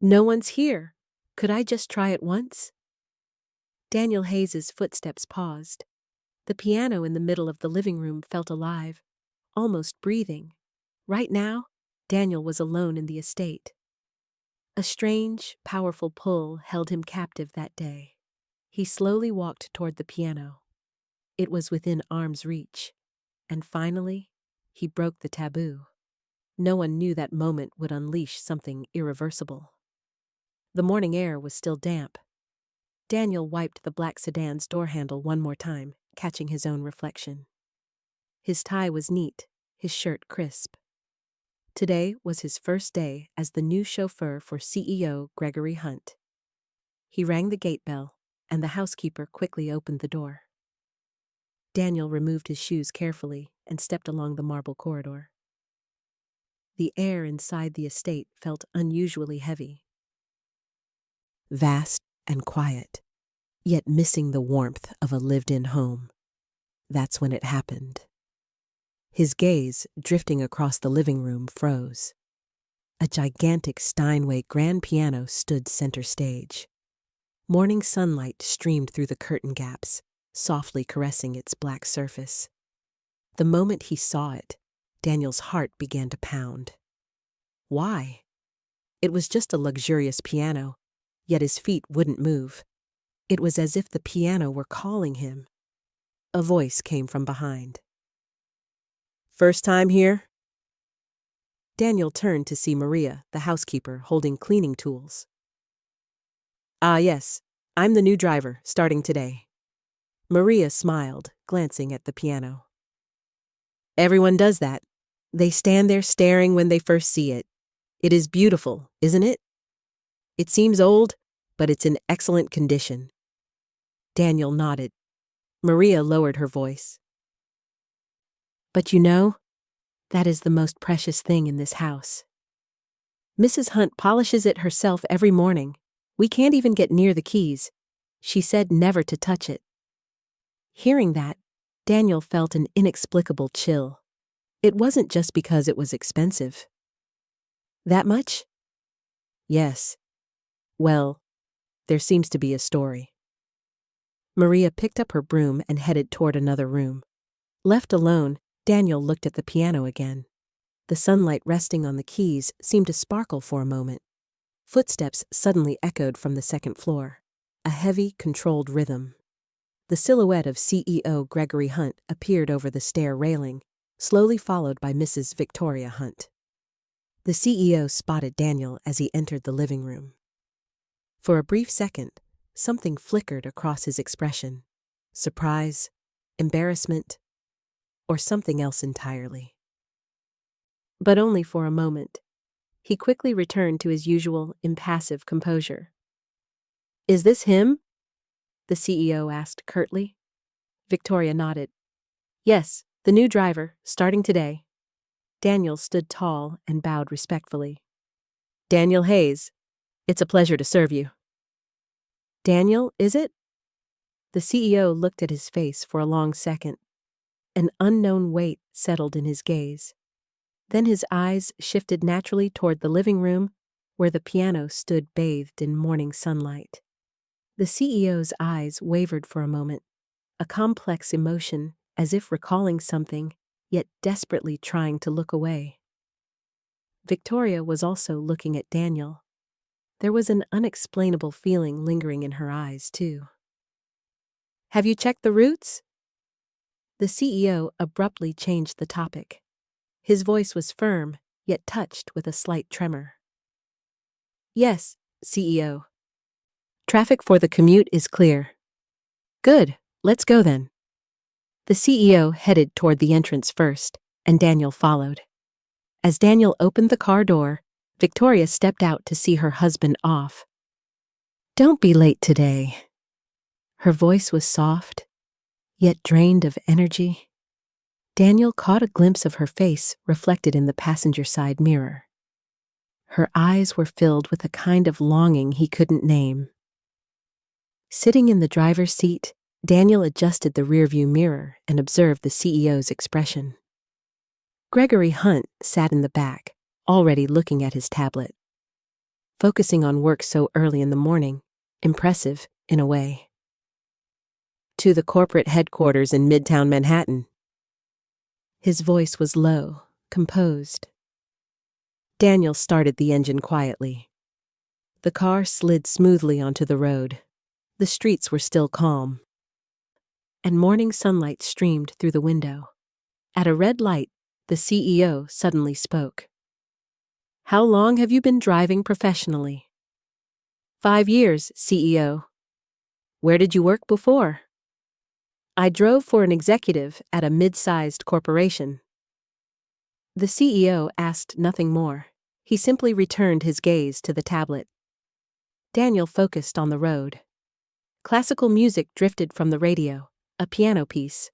No one's here. Could I just try it once? Daniel Hayes's footsteps paused. The piano in the middle of the living room felt alive, almost breathing. Right now, Daniel was alone in the estate. A strange, powerful pull held him captive that day. He slowly walked toward the piano. It was within arm's reach. And finally, he broke the taboo. No one knew that moment would unleash something irreversible. The morning air was still damp. Daniel wiped the black sedan's door handle one more time, catching his own reflection. His tie was neat, his shirt crisp. Today was his first day as the new chauffeur for CEO Gregory Hunt. He rang the gate bell, and the housekeeper quickly opened the door. Daniel removed his shoes carefully and stepped along the marble corridor. The air inside the estate felt unusually heavy. Vast and quiet, yet missing the warmth of a lived-in home. That's when it happened. His gaze, drifting across the living room, froze. A gigantic Steinway grand piano stood center stage. Morning sunlight streamed through the curtain gaps, softly caressing its black surface. The moment he saw it, Daniel's heart began to pound. Why? It was just a luxurious piano, yet his feet wouldn't move. It was as if the piano were calling him. A voice came from behind. "First time here?" Daniel turned to see Maria, the housekeeper, holding cleaning tools. "Ah, yes. I'm the new driver, starting today." Maria smiled, glancing at the piano. "Everyone does that. They stand there staring when they first see it. It is beautiful, isn't it? It seems old, but it's in excellent condition." Daniel nodded. Maria lowered her voice. "But you know, that is the most precious thing in this house. Mrs. Hunt polishes it herself every morning. We can't even get near the keys. She said never to touch it." Hearing that, Daniel felt an inexplicable chill. It wasn't just because it was expensive. "That much?" "Yes. Well, there seems to be a story." Maria picked up her broom and headed toward another room. Left alone, Daniel looked at the piano again. The sunlight resting on the keys seemed to sparkle for a moment. Footsteps suddenly echoed from the second floor. A heavy, controlled rhythm. The silhouette of CEO Gregory Hunt appeared over the stair railing, slowly followed by Mrs. Victoria Hunt. The CEO spotted Daniel as he entered the living room. For a brief second, something flickered across his expression. Surprise, embarrassment, or something else entirely. But only for a moment. He quickly returned to his usual impassive composure. "Is this him?" the CEO asked curtly. Victoria nodded. "Yes, the new driver, starting today." Daniel stood tall and bowed respectfully. "Daniel Hayes, it's a pleasure to serve you." "Daniel, is it?" The CEO looked at his face for a long second. An unknown weight settled in his gaze. Then his eyes shifted naturally toward the living room, where the piano stood bathed in morning sunlight. The CEO's eyes wavered for a moment, a complex emotion as if recalling something, yet desperately trying to look away. Victoria was also looking at Daniel. There was an unexplainable feeling lingering in her eyes, too. "Have you checked the roots?" The CEO abruptly changed the topic. His voice was firm, yet touched with a slight tremor. "Yes, CEO. Traffic for the commute is clear." "Good, let's go then." The CEO headed toward the entrance first, and Daniel followed. As Daniel opened the car door, Victoria stepped out to see her husband off. "Don't be late today." Her voice was soft, yet drained of energy. Daniel caught a glimpse of her face reflected in the passenger side mirror. Her eyes were filled with a kind of longing he couldn't name. Sitting in the driver's seat, Daniel adjusted the rearview mirror and observed the CEO's expression. Gregory Hunt sat in the back, already looking at his tablet. focusing on work so early in the morning, impressive in a way. To the corporate headquarters in Midtown Manhattan. His voice was low, composed. Daniel started the engine quietly. The car slid smoothly onto the road. The streets were still calm, and morning sunlight streamed through the window. At a red light, the CEO suddenly spoke. "How long have you been driving professionally?" 5 years, CEO. Where did you work before? I drove for an executive at a mid-sized corporation. The CEO asked nothing more. He simply returned his gaze to the tablet. Daniel focused on the road. Classical music drifted from the radio, a piano piece.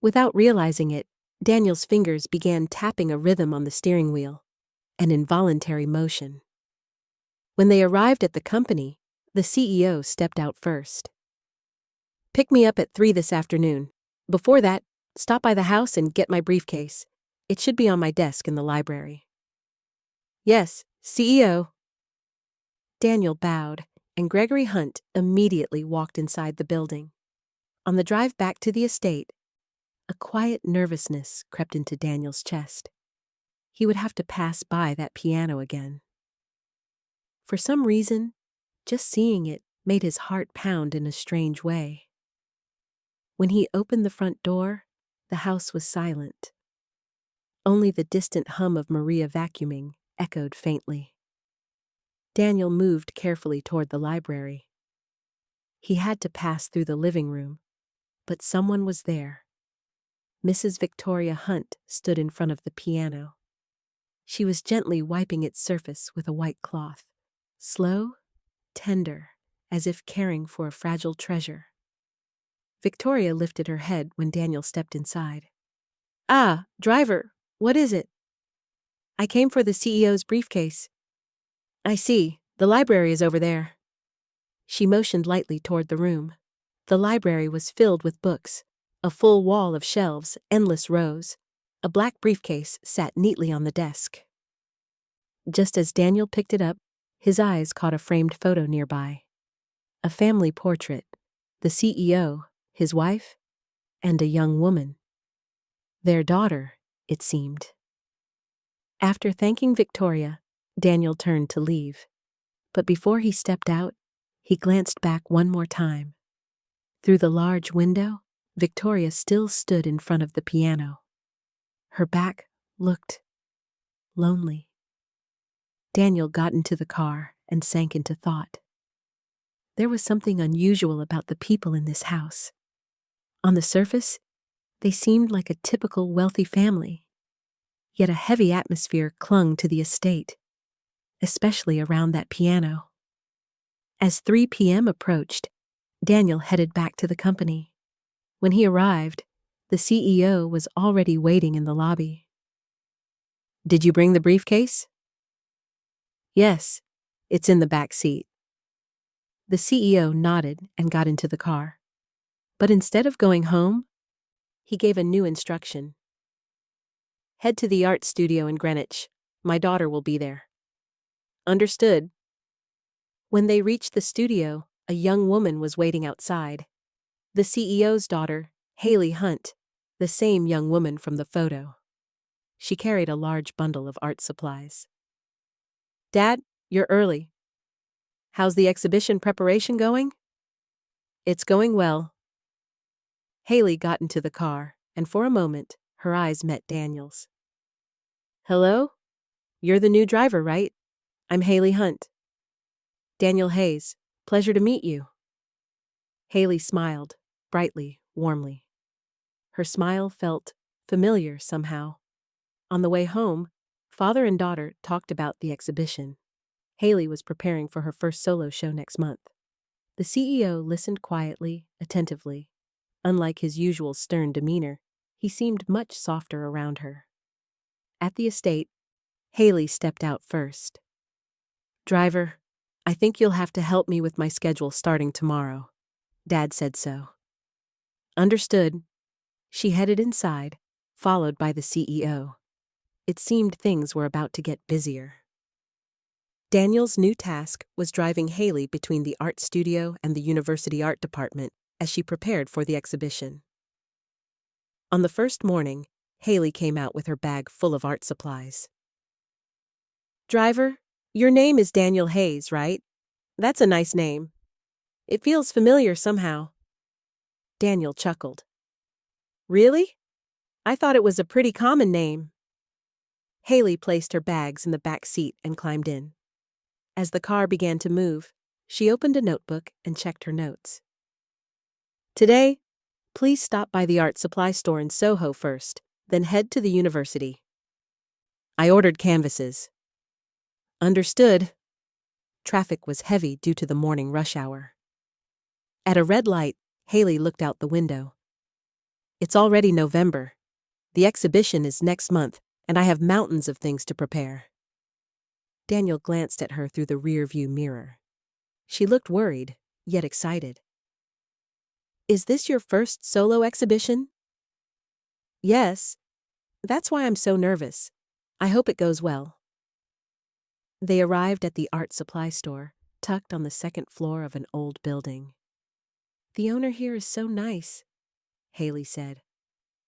Without realizing it, Daniel's fingers began tapping a rhythm on the steering wheel, an involuntary motion. When they arrived at the company, the CEO stepped out first. "Pick me up at 3 this afternoon. Before that, stop by the house and get my briefcase. It should be on my desk in the library." "Yes, CEO." Daniel bowed, and Gregory Hunt immediately walked inside the building. On the drive back to the estate, a quiet nervousness crept into Daniel's chest. He would have to pass by that piano again. For some reason, just seeing it made his heart pound in a strange way. When he opened the front door, the house was silent. Only the distant hum of Maria vacuuming echoed faintly. Daniel moved carefully toward the library. He had to pass through the living room, but someone was there. Mrs. Victoria Hunt stood in front of the piano. She was gently wiping its surface with a white cloth, slow, tender, as if caring for a fragile treasure. Victoria lifted her head when Daniel stepped inside. "Ah, driver, what is it?" "I came for the CEO's briefcase." "I see, the library is over there." She motioned lightly toward the room. The library was filled with books, a full wall of shelves, endless rows. A black briefcase sat neatly on the desk. Just as Daniel picked it up, his eyes caught a framed photo nearby. A family portrait, the CEO, his wife, and a young woman. Their daughter, it seemed. After thanking Victoria, Daniel turned to leave. But before he stepped out, he glanced back one more time. Through the large window, Victoria still stood in front of the piano. Her back looked lonely. Daniel got into the car and sank into thought. There was something unusual about the people in this house. On the surface, they seemed like a typical wealthy family. Yet a heavy atmosphere clung to the estate, especially around that piano. As 3 p.m. approached, Daniel headed back to the company. When he arrived, the CEO was already waiting in the lobby. "Did you bring the briefcase?" "Yes, it's in the back seat." The CEO nodded and got into the car. But instead of going home, he gave a new instruction. "Head to the art studio in Greenwich. My daughter will be there." "Understood." When they reached the studio, a young woman was waiting outside. The CEO's daughter, Haley Hunt, the same young woman from the photo. She carried a large bundle of art supplies. "Dad, you're early. How's the exhibition preparation going?" "It's going well." Haley got into the car, and for a moment, her eyes met Daniel's. "Hello? You're the new driver, right? I'm Haley Hunt." "Daniel Hayes. Pleasure to meet you." Haley smiled, brightly, warmly. Her smile felt familiar somehow. On the way home, father and daughter talked about the exhibition. Haley was preparing for her first solo show next month. The CEO listened quietly, attentively. Unlike his usual stern demeanor, he seemed much softer around her. At the estate, Haley stepped out first. "Driver, I think you'll have to help me with my schedule starting tomorrow." Dad said so. "Understood." She headed inside, followed by the CEO. It seemed things were about to get busier. Daniel's new task was driving Haley between the art studio and the university art department as she prepared for the exhibition. On the first morning, Haley came out with her bag full of art supplies. "Driver, your name is Daniel Hayes, right? That's a nice name. It feels familiar somehow." Daniel chuckled. "Really? I thought it was a pretty common name." Haley placed her bags in the back seat and climbed in. As the car began to move, she opened a notebook and checked her notes. "Today, please stop by the art supply store in Soho first, then head to the university. I ordered canvases." "Understood." Traffic was heavy due to the morning rush hour. At a red light, Haley looked out the window. "It's already November. The exhibition is next month, and I have mountains of things to prepare." Daniel glanced at her through the rear-view mirror. She looked worried, yet excited. "Is this your first solo exhibition?" "Yes. That's why I'm so nervous. I hope it goes well." They arrived at the art supply store, tucked on the second floor of an old building. "The owner here is so nice," Haley said.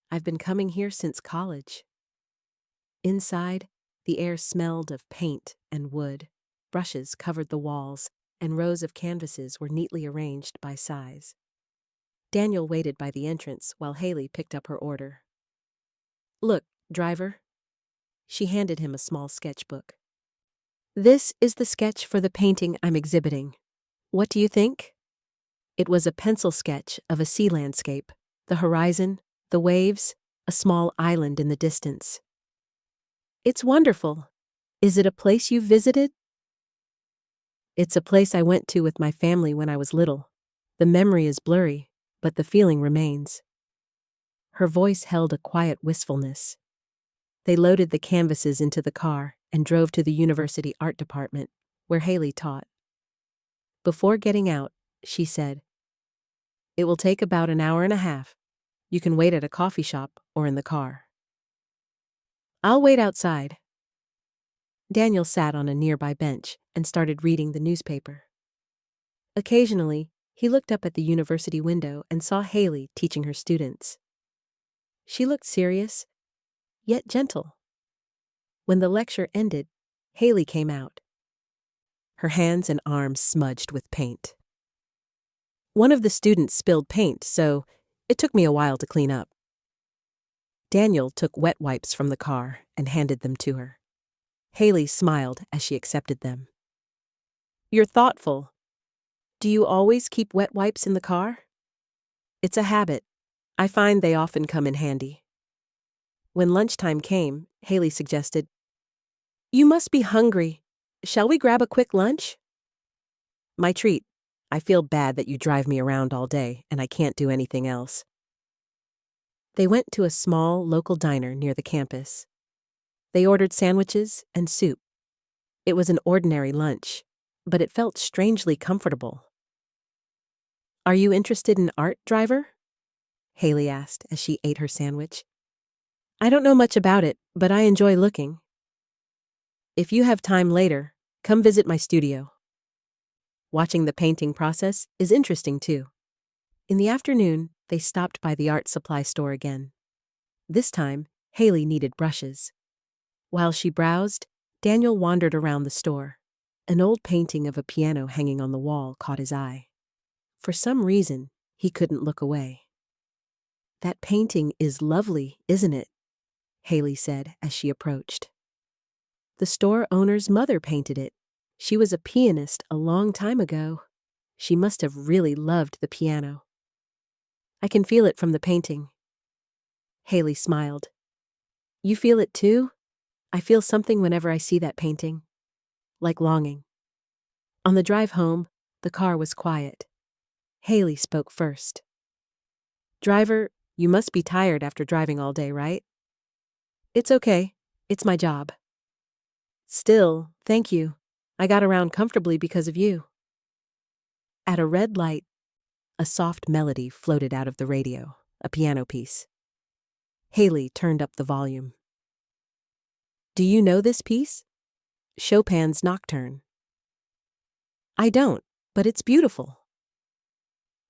"I've been coming here since college." Inside, the air smelled of paint and wood. Brushes covered the walls, and rows of canvases were neatly arranged by size. Daniel waited by the entrance while Haley picked up her order. "Look, driver." She handed him a small sketchbook. "This is the sketch for the painting I'm exhibiting. What do you think?" It was a pencil sketch of a sea landscape, the horizon, the waves, a small island in the distance. "It's wonderful. Is it a place you've visited?" "It's a place I went to with my family when I was little. The memory is blurry, but the feeling remains." Her voice held a quiet wistfulness. They loaded the canvases into the car and drove to the university art department, where Haley taught. Before getting out, she said, "It will take about an hour and a half. You can wait at a coffee shop or in the car." "I'll wait outside." Daniel sat on a nearby bench and started reading the newspaper. Occasionally, he looked up at the university window and saw Haley teaching her students. She looked serious, yet gentle. When the lecture ended, Haley came out. Her hands and arms smudged with paint. "One of the students spilled paint, so it took me a while to clean up." Daniel took wet wipes from the car and handed them to her. Haley smiled as she accepted them. "You're thoughtful. Do you always keep wet wipes in the car?" "It's a habit. I find they often come in handy." When lunchtime came, Haley suggested, "You must be hungry. Shall we grab a quick lunch?" "My treat. I feel bad that you drive me around all day and I can't do anything else." They went to a small local diner near the campus. They ordered sandwiches and soup. It was an ordinary lunch, but it felt strangely comfortable. "Are you interested in art, driver?" Haley asked as she ate her sandwich. "I don't know much about it, but I enjoy looking." "If you have time later, come visit my studio. Watching the painting process is interesting too." In the afternoon, they stopped by the art supply store again. This time, Haley needed brushes. While she browsed, Daniel wandered around the store. An old painting of a piano hanging on the wall caught his eye. For some reason, he couldn't look away. "That painting is lovely, isn't it?" Haley said as she approached. "The store owner's mother painted it. She was a pianist a long time ago. She must have really loved the piano. I can feel it from the painting." Haley smiled. "You feel it too? I feel something whenever I see that painting. Like longing." On the drive home, the car was quiet. Haley spoke first. "Driver, you must be tired after driving all day, right?" "It's okay. It's my job." "Still, thank you. I got around comfortably because of you." At a red light, a soft melody floated out of the radio, a piano piece. Haley turned up the volume. "Do you know this piece?" "Chopin's Nocturne. I don't, but it's beautiful.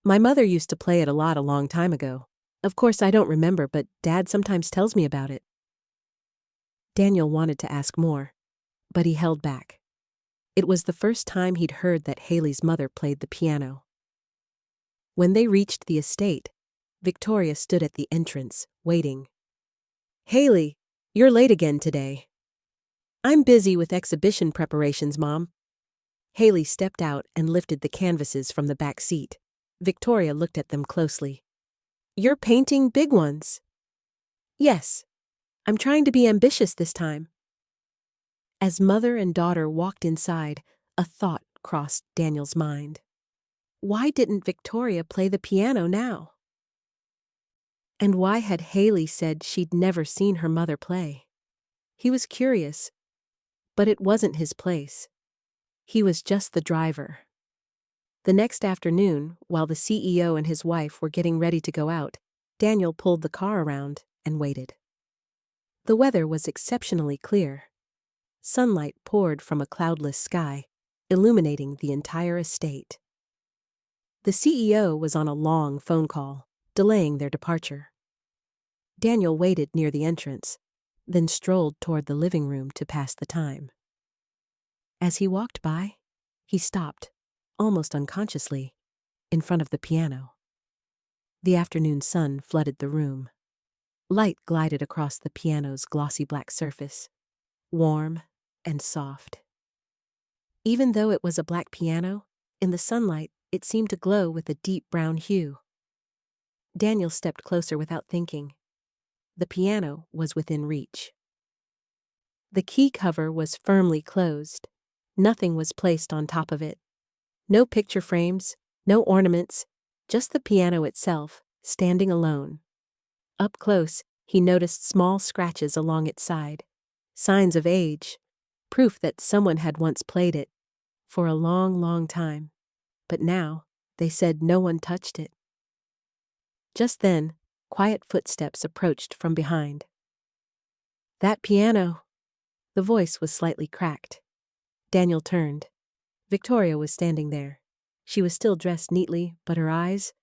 My mother used to play it a lot a long time ago. Of course, I don't remember, but Dad sometimes tells me about it. Daniel wanted to ask more, but he held back. It was the first time he'd heard that Haley's mother played the piano. When they reached the estate, Victoria stood at the entrance, waiting. Haley, you're late again today. I'm busy with exhibition preparations, Mom. Haley stepped out and lifted the canvases from the back seat. Victoria looked at them closely. You're painting big ones. Yes. I'm trying to be ambitious this time. As mother and daughter walked inside, a thought crossed Daniel's mind. Why didn't Victoria play the piano now? And why had Haley said she'd never seen her mother play? He was curious, but it wasn't his place. He was just the driver. The next afternoon, while the CEO and his wife were getting ready to go out, Daniel pulled the car around and waited. The weather was exceptionally clear. Sunlight poured from a cloudless sky, illuminating the entire estate. The CEO was on a long phone call, delaying their departure. Daniel waited near the entrance, then strolled toward the living room to pass the time. As he walked by, he stopped, almost unconsciously, in front of the piano. The afternoon sun flooded the room. Light glided across the piano's glossy black surface, warm and soft. Even though it was a black piano, in the sunlight it seemed to glow with a deep brown hue. Daniel stepped closer without thinking. The piano was within reach. The key cover was firmly closed. Nothing was placed on top of it. No picture frames, no ornaments, just the piano itself, standing alone. Up close, he noticed small scratches along its side, signs of age, proof that someone had once played it, for a long, long time. But now, they said no one touched it. Just then, quiet footsteps approached from behind. That piano! The voice was slightly cracked. Daniel turned. Victoria was standing there. She was still dressed neatly, but her eyes,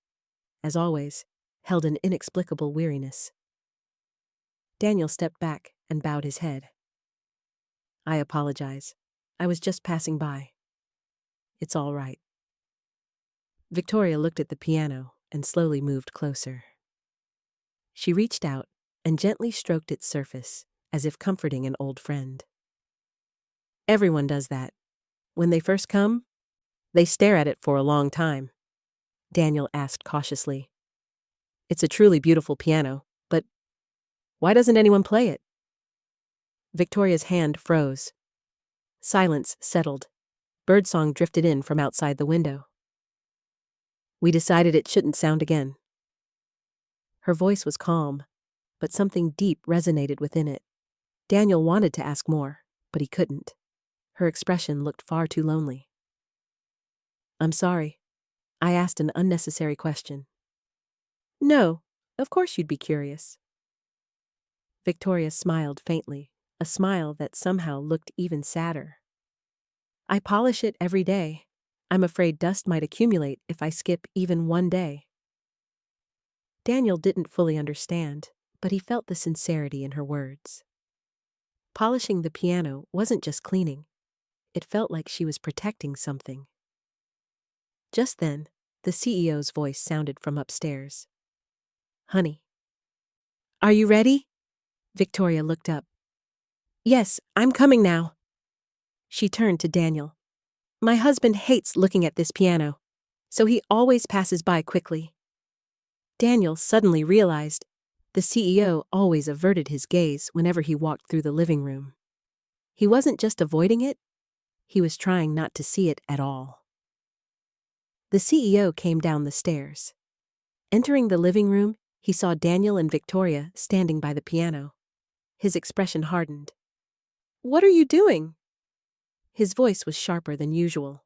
as always, held an inexplicable weariness. Daniel stepped back and bowed his head. I apologize. I was just passing by. It's all right. Victoria looked at the piano and slowly moved closer. She reached out and gently stroked its surface, as if comforting an old friend. Everyone does that. When they first come, they stare at it for a long time. Daniel asked cautiously. It's a truly beautiful piano, but why doesn't anyone play it? Victoria's hand froze. Silence settled. Birdsong drifted in from outside the window. We decided it shouldn't sound again. Her voice was calm, but something deep resonated within it. Daniel wanted to ask more, but he couldn't. Her expression looked far too lonely. I'm sorry. I asked an unnecessary question. No, of course you'd be curious. Victoria smiled faintly, a smile that somehow looked even sadder. I polish it every day. I'm afraid dust might accumulate if I skip even one day. Daniel didn't fully understand, but he felt the sincerity in her words. Polishing the piano wasn't just cleaning. It felt like she was protecting something. Just then, the CEO's voice sounded from upstairs. Honey. Are you ready? Victoria looked up. Yes, I'm coming now. She turned to Daniel. My husband hates looking at this piano, so he always passes by quickly. Daniel suddenly realized the CEO always averted his gaze whenever he walked through the living room. He wasn't just avoiding it, he was trying not to see it at all. The CEO came down the stairs. Entering the living room, he saw Daniel and Victoria standing by the piano. His expression hardened. What are you doing? His voice was sharper than usual.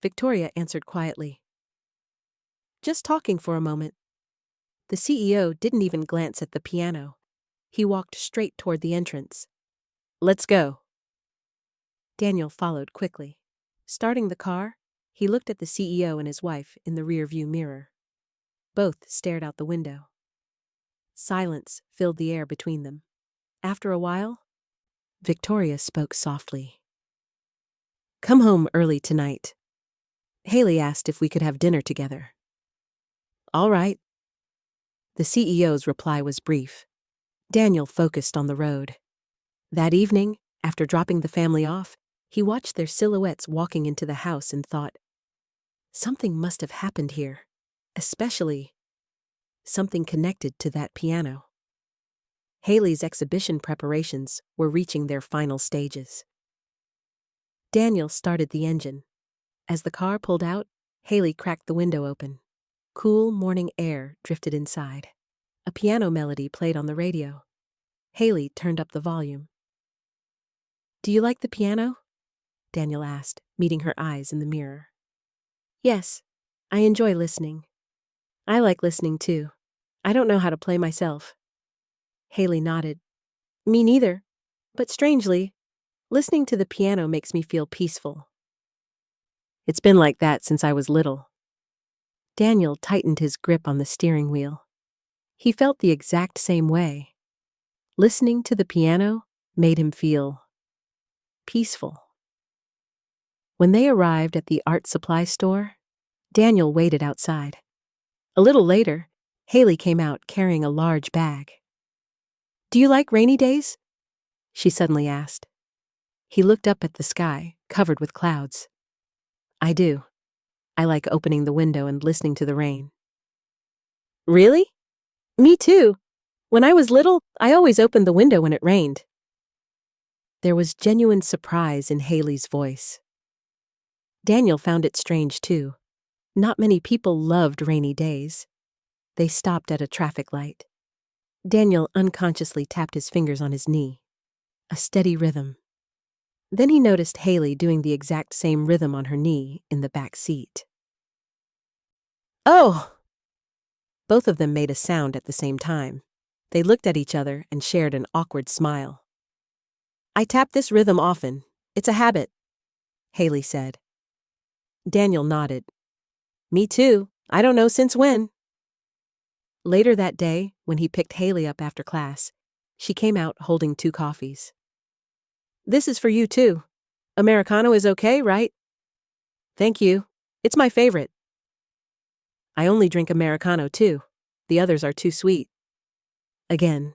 Victoria answered quietly. Just talking for a moment. The CEO didn't even glance at the piano. He walked straight toward the entrance. Let's go. Daniel followed quickly. Starting the car, He looked at the CEO and his wife in the rearview mirror. Both stared out the window. Silence filled the air between them. After a while, Victoria spoke softly. "Come home early tonight. Haley asked if we could have dinner together." "All right." The CEO's reply was brief. Daniel focused on the road. That evening, after dropping the family off, he watched their silhouettes walking into the house and thought, something must have happened here, especially something connected to that piano. Haley's exhibition preparations were reaching their final stages. Daniel started the engine. As the car pulled out, Haley cracked the window open. Cool morning air drifted inside. A piano melody played on the radio. Haley turned up the volume. "Do you like the piano?" Daniel asked, meeting her eyes in the mirror. "Yes, I enjoy listening. I like listening too. I don't know how to play myself." Haley nodded. "Me neither. But strangely, listening to the piano makes me feel peaceful." "It's been like that since I was little." Daniel tightened his grip on the steering wheel. He felt the exact same way. Listening to the piano made him feel peaceful. When they arrived at the art supply store, Daniel waited outside. A little later, Haley came out carrying a large bag. "Do you like rainy days?" she suddenly asked. He looked up at the sky, covered with clouds. "I do. I like opening the window and listening to the rain." "Really? Me too. When I was little, I always opened the window when it rained." There was genuine surprise in Haley's voice. Daniel found it strange too. Not many people loved rainy days. They stopped at a traffic light. Daniel unconsciously tapped his fingers on his knee. A steady rhythm. Then he noticed Haley doing the exact same rhythm on her knee in the back seat. "Oh!" Both of them made a sound at the same time. They looked at each other and shared an awkward smile. "I tap this rhythm often. It's a habit," Haley said. Daniel nodded. "Me too. I don't know since when." Later that day, when he picked Haley up after class, she came out holding 2 coffees. "This is for you too. Americano is okay, right?" "Thank you. It's my favorite." "I only drink Americano too. The others are too sweet." Again.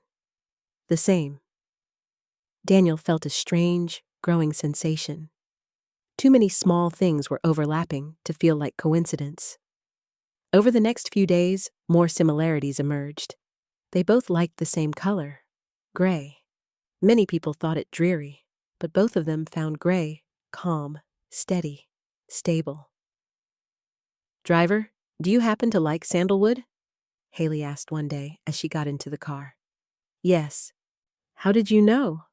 The same. Daniel felt a strange, growing sensation. Too many small things were overlapping to feel like coincidence. Over the next few days, more similarities emerged. They both liked the same color, gray. Many people thought it dreary, but both of them found gray calm, steady, stable. "Driver, do you happen to like sandalwood?" Haley asked one day as she got into the car. "Yes." "How did you know?"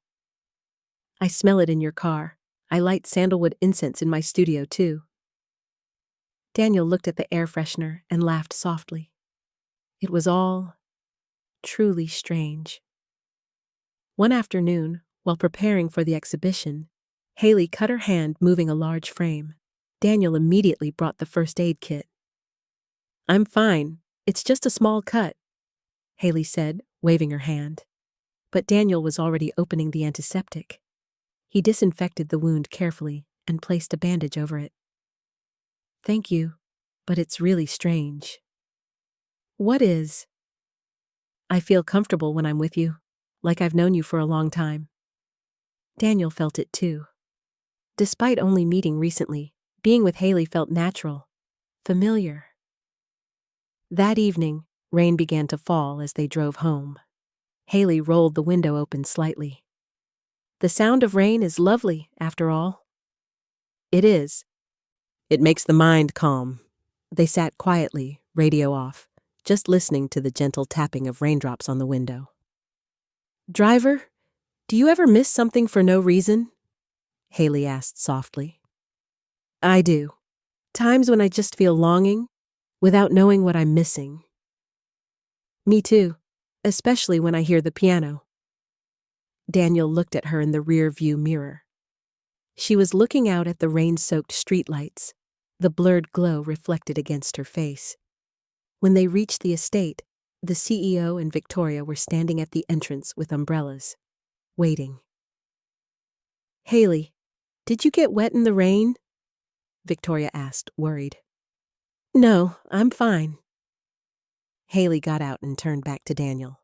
"I smell it in your car. I light sandalwood incense in my studio too." Daniel looked at the air freshener and laughed softly. It was all truly strange. One afternoon, while preparing for the exhibition, Haley cut her hand moving a large frame. Daniel immediately brought the first aid kit. "I'm fine. It's just a small cut," Haley said, waving her hand. But Daniel was already opening the antiseptic. He disinfected the wound carefully and placed a bandage over it. "Thank you, but it's really strange." "What is?" "I feel comfortable when I'm with you, like I've known you for a long time." Daniel felt it too. Despite only meeting recently, being with Haley felt natural, familiar. That evening, rain began to fall as they drove home. Haley rolled the window open slightly. "The sound of rain is lovely, after all." "It is. It makes the mind calm." They sat quietly, radio off, just listening to the gentle tapping of raindrops on the window. "Driver, do you ever miss something for no reason?" Haley asked softly. "I do. Times when I just feel longing, without knowing what I'm missing." "Me too, especially when I hear the piano." Daniel looked at her in the rear view mirror. She was looking out at the rain-soaked streetlights, the blurred glow reflected against her face. When they reached the estate, the CEO and Victoria were standing at the entrance with umbrellas, waiting. "Haley, did you get wet in the rain?" Victoria asked, worried. "No, I'm fine." Haley got out and turned back to Daniel.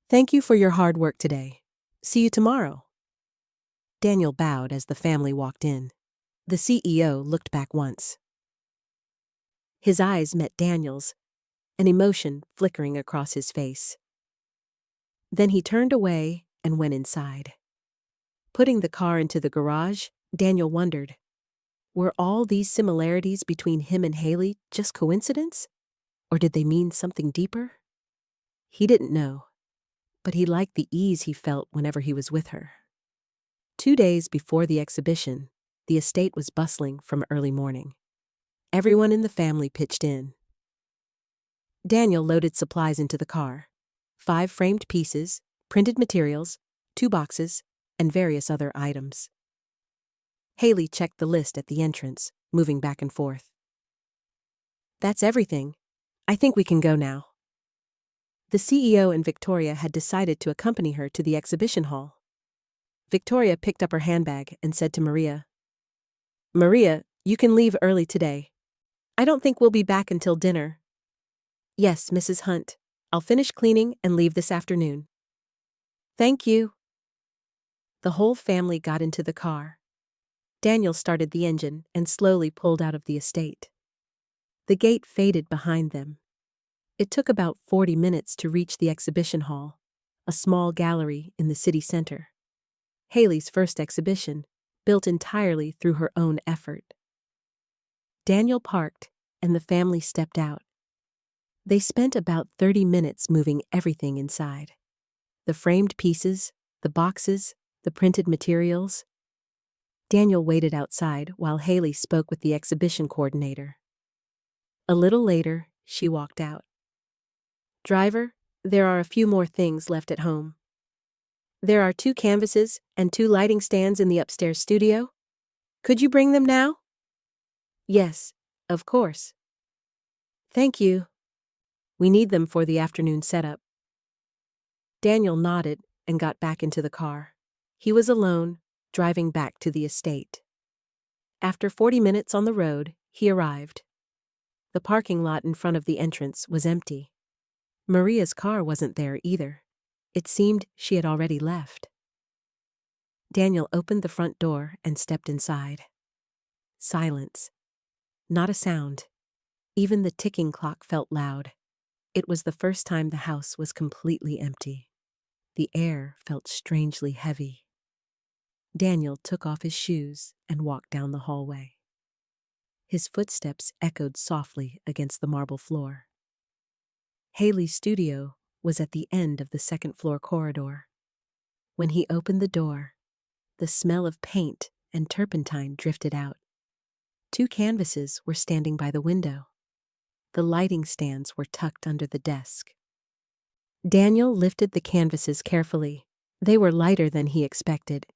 "Thank you for your hard work today. See you tomorrow." Daniel bowed as the family walked in. The CEO looked back once. His eyes met Daniel's, an emotion flickering across his face. Then he turned away and went inside. Putting the car into the garage, Daniel wondered, were all these similarities between him and Haley just coincidence? Or did they mean something deeper? He didn't know, but he liked the ease he felt whenever he was with her. 2 days before the exhibition, the estate was bustling from early morning. Everyone in the family pitched in. Daniel loaded supplies into the car: 5 framed pieces, printed materials, 2 boxes, and various other items. Haley checked the list at the entrance, moving back and forth. "That's everything. I think we can go now." The CEO and Victoria had decided to accompany her to the exhibition hall. Victoria picked up her handbag and said to Maria, "Maria, you can leave early today. I don't think we'll be back until dinner." "Yes, Mrs. Hunt. I'll finish cleaning and leave this afternoon." "Thank you." The whole family got into the car. Daniel started the engine and slowly pulled out of the estate. The gate faded behind them. It took about 40 minutes to reach the exhibition hall, a small gallery in the city center. Haley's first exhibition, built entirely through her own effort. Daniel parked, and the family stepped out. They spent about 30 minutes moving everything inside. The framed pieces, the boxes, the printed materials. Daniel waited outside while Haley spoke with the exhibition coordinator. A little later, she walked out. "Driver, there are a few more things left at home. There are 2 canvases and 2 lighting stands in the upstairs studio. Could you bring them now?" "Yes, of course." "Thank you. We need them for the afternoon setup." Daniel nodded and got back into the car. He was alone, driving back to the estate. After 40 minutes on the road, he arrived. The parking lot in front of the entrance was empty. Maria's car wasn't there either. It seemed she had already left. Daniel opened the front door and stepped inside. Silence. Not a sound. Even the ticking clock felt loud. It was the first time the house was completely empty. The air felt strangely heavy. Daniel took off his shoes and walked down the hallway. His footsteps echoed softly against the marble floor. Haley's studio was at the end of the second-floor corridor. When he opened the door, the smell of paint and turpentine drifted out. 2 canvases were standing by the window. The lighting stands were tucked under the desk. Daniel lifted the canvases carefully. They were lighter than he expected.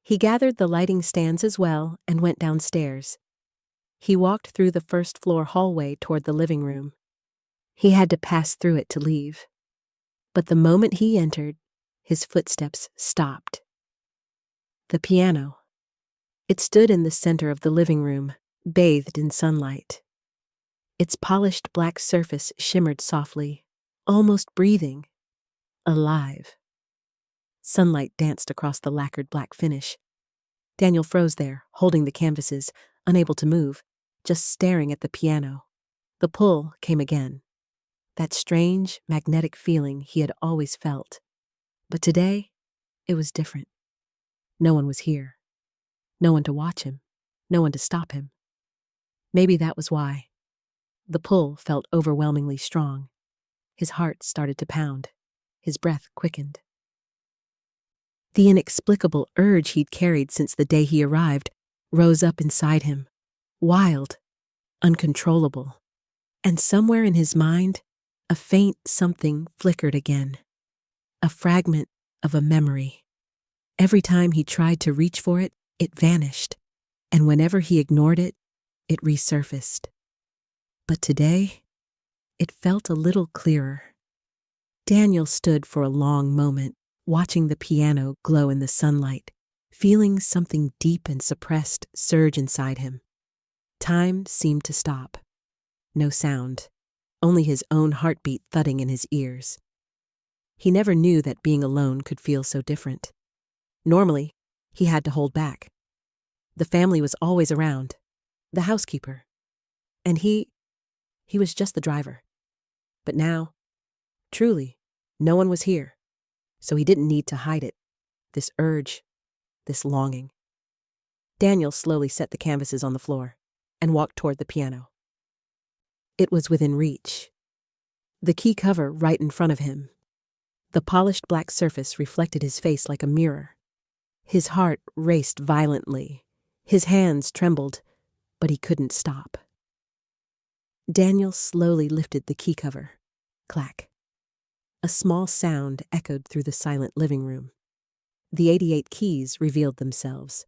He gathered the lighting stands as well and went downstairs. He walked through the first-floor hallway toward the living room. He had to pass through it to leave. But the moment he entered, his footsteps stopped. The piano. It stood in the center of the living room, bathed in sunlight. Its polished black surface shimmered softly, almost breathing, alive. Sunlight danced across the lacquered black finish. Daniel froze there, holding the canvases, unable to move, just staring at the piano. The pull came again. That strange, magnetic feeling he had always felt. But today, it was different. No one was here. No one to watch him. No one to stop him. Maybe that was why. The pull felt overwhelmingly strong. His heart started to pound. His breath quickened. The inexplicable urge he'd carried since the day he arrived rose up inside him, wild, uncontrollable. And somewhere in his mind, a faint something flickered again, a fragment of a memory. Every time he tried to reach for it, it vanished, and whenever he ignored it, it resurfaced. But today, it felt a little clearer. Daniel stood for a long moment, watching the piano glow in the sunlight, feeling something deep and suppressed surge inside him. Time seemed to stop. No sound, only his own heartbeat thudding in his ears. He never knew that being alone could feel so different. Normally, he had to hold back. The family was always around, the housekeeper. And he was just the driver. But now, truly, no one was here. So he didn't need to hide it, this urge, this longing. Daniel slowly set the canvases on the floor and walked toward the piano. It was within reach. The key cover right in front of him. The polished black surface reflected his face like a mirror. His heart raced violently. His hands trembled, but he couldn't stop. Daniel slowly lifted the key cover. Clack. A small sound echoed through the silent living room. The 88 keys revealed themselves,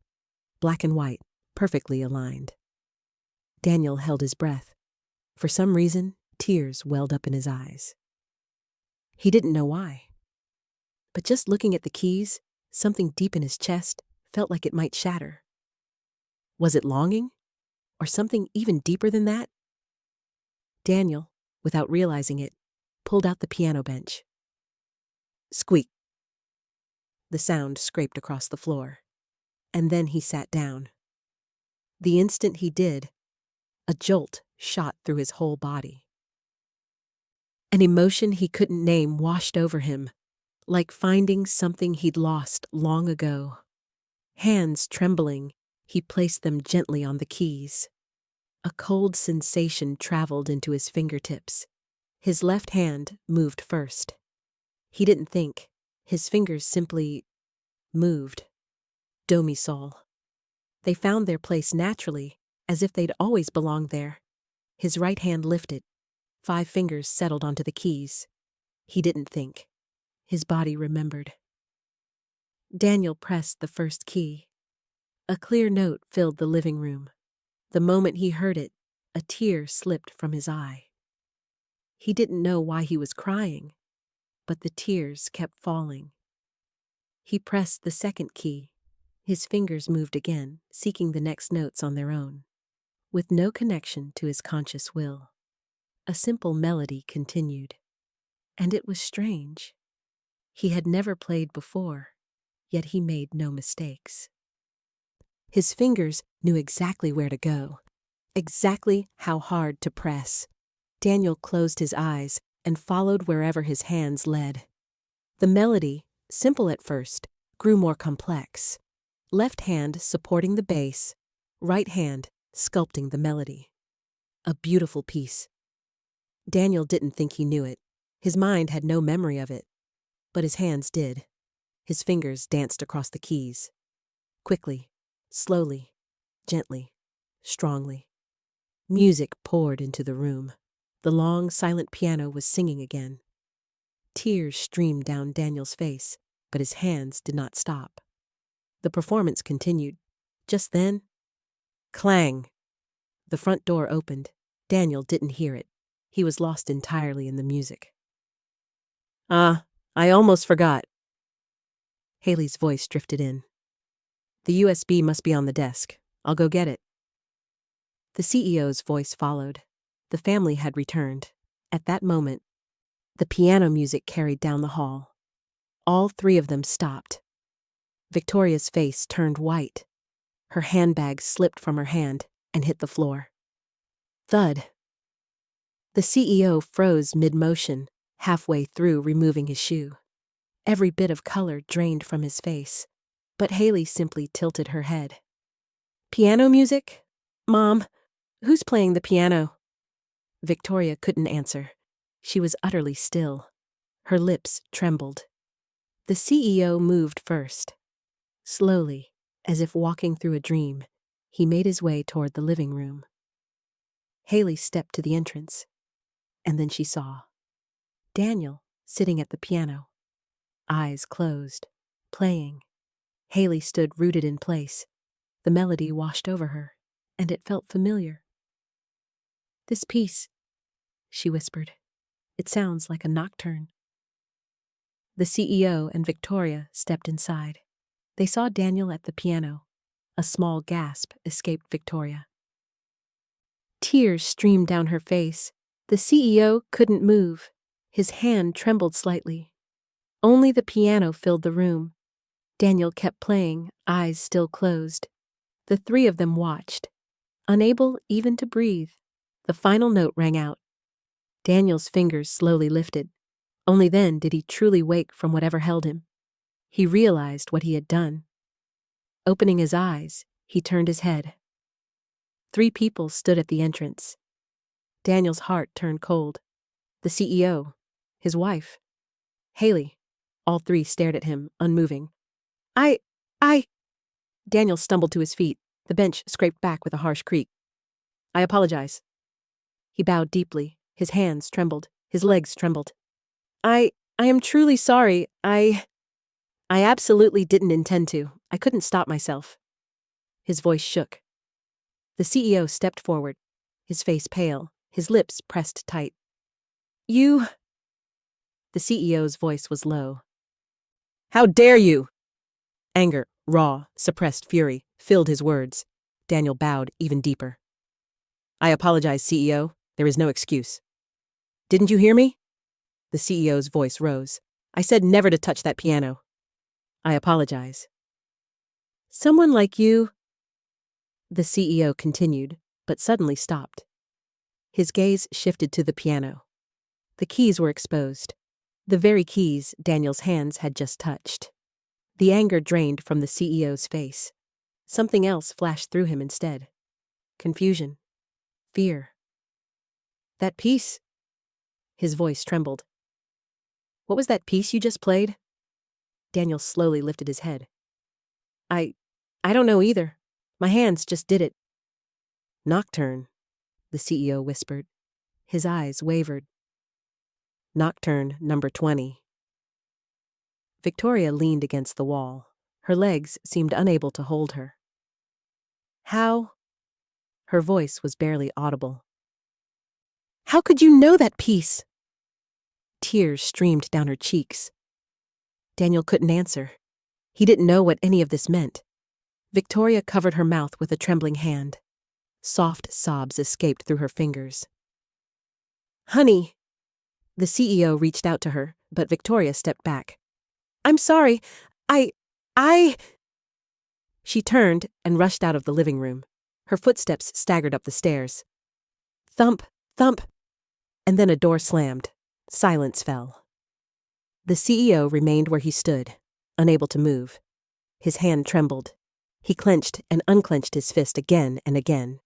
black and white, perfectly aligned. Daniel held his breath. For some reason, tears welled up in his eyes. He didn't know why. But just looking at the keys, something deep in his chest felt like it might shatter. Was it longing? Or something even deeper than that? Daniel, without realizing it, pulled out the piano bench. Squeak. The sound scraped across the floor. And then he sat down. The instant he did, a jolt shot through his whole body. An emotion he couldn't name washed over him, like finding something he'd lost long ago. Hands trembling, he placed them gently on the keys. A cold sensation traveled into his fingertips. His left hand moved first. He didn't think. His fingers simply moved. Do mi sol. They found their place naturally, as if they'd always belonged there. His right hand lifted. 5 fingers settled onto the keys. He didn't think. His body remembered. Daniel pressed the first key. A clear note filled the living room. The moment he heard it, a tear slipped from his eye. He didn't know why he was crying, but the tears kept falling. He pressed the second key. His fingers moved again, seeking the next notes on their own, with no connection to his conscious will. A simple melody continued, and it was strange. He had never played before, yet he made no mistakes. His fingers knew exactly where to go, exactly how hard to press. Daniel closed his eyes and followed wherever his hands led. The melody, simple at first, grew more complex. Left hand supporting the bass, right hand sculpting the melody. A beautiful piece. Daniel didn't think he knew it. His mind had no memory of it. But his hands did. His fingers danced across the keys. Quickly, slowly, gently, strongly. Music poured into the room. The long, silent piano was singing again. Tears streamed down Daniel's face, but his hands did not stop. The performance continued. Just then, clang! The front door opened. Daniel didn't hear it. He was lost entirely in the music. I almost forgot. Haley's voice drifted in. The USB must be on the desk. I'll go get it. The CEO's voice followed. The family had returned. At that moment, the piano music carried down the hall. All 3 of them stopped. Victoria's face turned white. Her handbag slipped from her hand and hit the floor. Thud. The CEO froze mid-motion, halfway through removing his shoe. Every bit of color drained from his face, but Haley simply tilted her head. Piano music? Mom, who's playing the piano? Victoria couldn't answer. She was utterly still. Her lips trembled. The CEO moved first. Slowly, as if walking through a dream, he made his way toward the living room. Haley stepped to the entrance, and then she saw Daniel sitting at the piano, eyes closed, playing. Haley stood rooted in place. The melody washed over her, and it felt familiar. "This piece," she whispered. "It sounds like a nocturne." The CEO and Victoria stepped inside. They saw Daniel at the piano. A small gasp escaped Victoria. Tears streamed down her face. The CEO couldn't move. His hand trembled slightly. Only the piano filled the room. Daniel kept playing, eyes still closed. The three of them watched, unable even to breathe. The final note rang out. Daniel's fingers slowly lifted. Only then did he truly wake from whatever held him. He realized what he had done. Opening his eyes, he turned his head. 3 people stood at the entrance. Daniel's heart turned cold. The CEO, his wife, Haley. All 3 stared at him, unmoving. I... Daniel stumbled to his feet. The bench scraped back with a harsh creak. "I apologize." He bowed deeply. His hands trembled. His legs trembled. I am truly sorry. I absolutely didn't intend to. I couldn't stop myself." His voice shook. The CEO stepped forward, his face pale, his lips pressed tight. "You..." The CEO's voice was low. "How dare you!" Anger, raw, suppressed fury, filled his words. Daniel bowed even deeper. "I apologize, CEO. There is no excuse." "Didn't you hear me?" The CEO's voice rose. "I said never to touch that piano." "I apologize." "Someone like you..." The CEO continued, but suddenly stopped. His gaze shifted to the piano. The keys were exposed. The very keys Daniel's hands had just touched. The anger drained from the CEO's face. Something else flashed through him instead. Confusion. Fear. "That piece..." His voice trembled. "What was that piece you just played?" Daniel slowly lifted his head. I don't know either. My hands just did it." "Nocturne," the CEO whispered. His eyes wavered. "Nocturne number 20. Victoria leaned against the wall. Her legs seemed unable to hold her. "How?" Her voice was barely audible. "How could you know that piece?" Tears streamed down her cheeks. Daniel couldn't answer. He didn't know what any of this meant. Victoria covered her mouth with a trembling hand. Soft sobs escaped through her fingers. "Honey." The CEO reached out to her, but Victoria stepped back. "I'm sorry. I... She turned and rushed out of the living room. Her footsteps staggered up the stairs. Thump, thump, and then a door slammed. Silence fell. The CEO remained where he stood, unable to move. His hand trembled. He clenched and unclenched his fist again and again.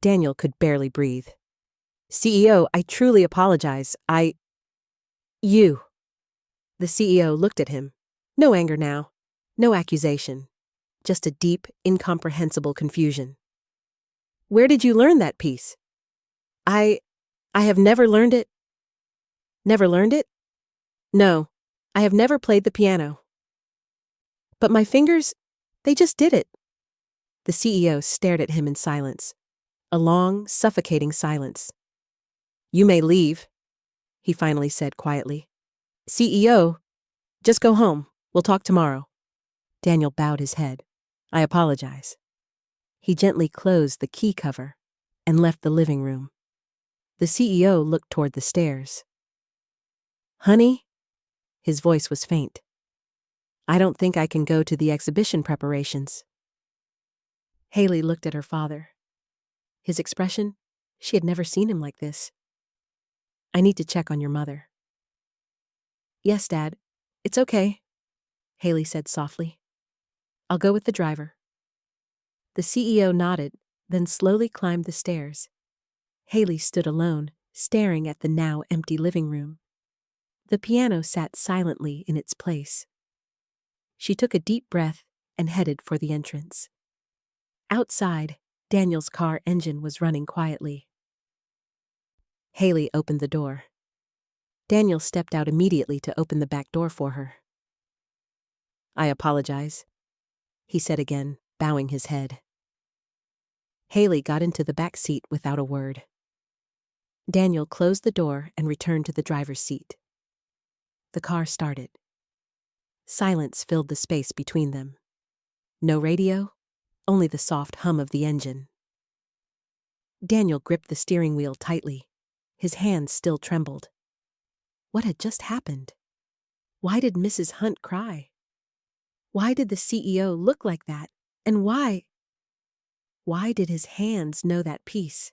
Daniel could barely breathe. "CEO, I truly apologize. You." The CEO looked at him. No anger now. No accusation. Just a deep, incomprehensible confusion. "Where did you learn that piece?" I have never learned it." "Never learned it?" "No, I have never played the piano." "But my fingers, they just did it." The CEO stared at him in silence. A long, suffocating silence. "You may leave," he finally said quietly. "CEO, just go home. We'll talk tomorrow." Daniel bowed his head. "I apologize." He gently closed the key cover and left the living room. The CEO looked toward the stairs. "Honey?" His voice was faint. "I don't think I can go to the exhibition preparations." Haley looked at her father. His expression, she had never seen him like this. "I need to check on your mother." "Yes, Dad. It's okay," Haley said softly. "I'll go with the driver." The CEO nodded, then slowly climbed the stairs. Haley stood alone, staring at the now empty living room. The piano sat silently in its place. She took a deep breath and headed for the entrance. Outside, Daniel's car engine was running quietly. Haley opened the door. Daniel stepped out immediately to open the back door for her. "I apologize," he said again, bowing his head. Haley got into the back seat without a word. Daniel closed the door and returned to the driver's seat. The car started. Silence filled the space between them. No radio, only the soft hum of the engine. Daniel gripped the steering wheel tightly. His hands still trembled. What had just happened? Why did Mrs. Hunt cry? Why did the CEO look like that? And why did his hands know that peace?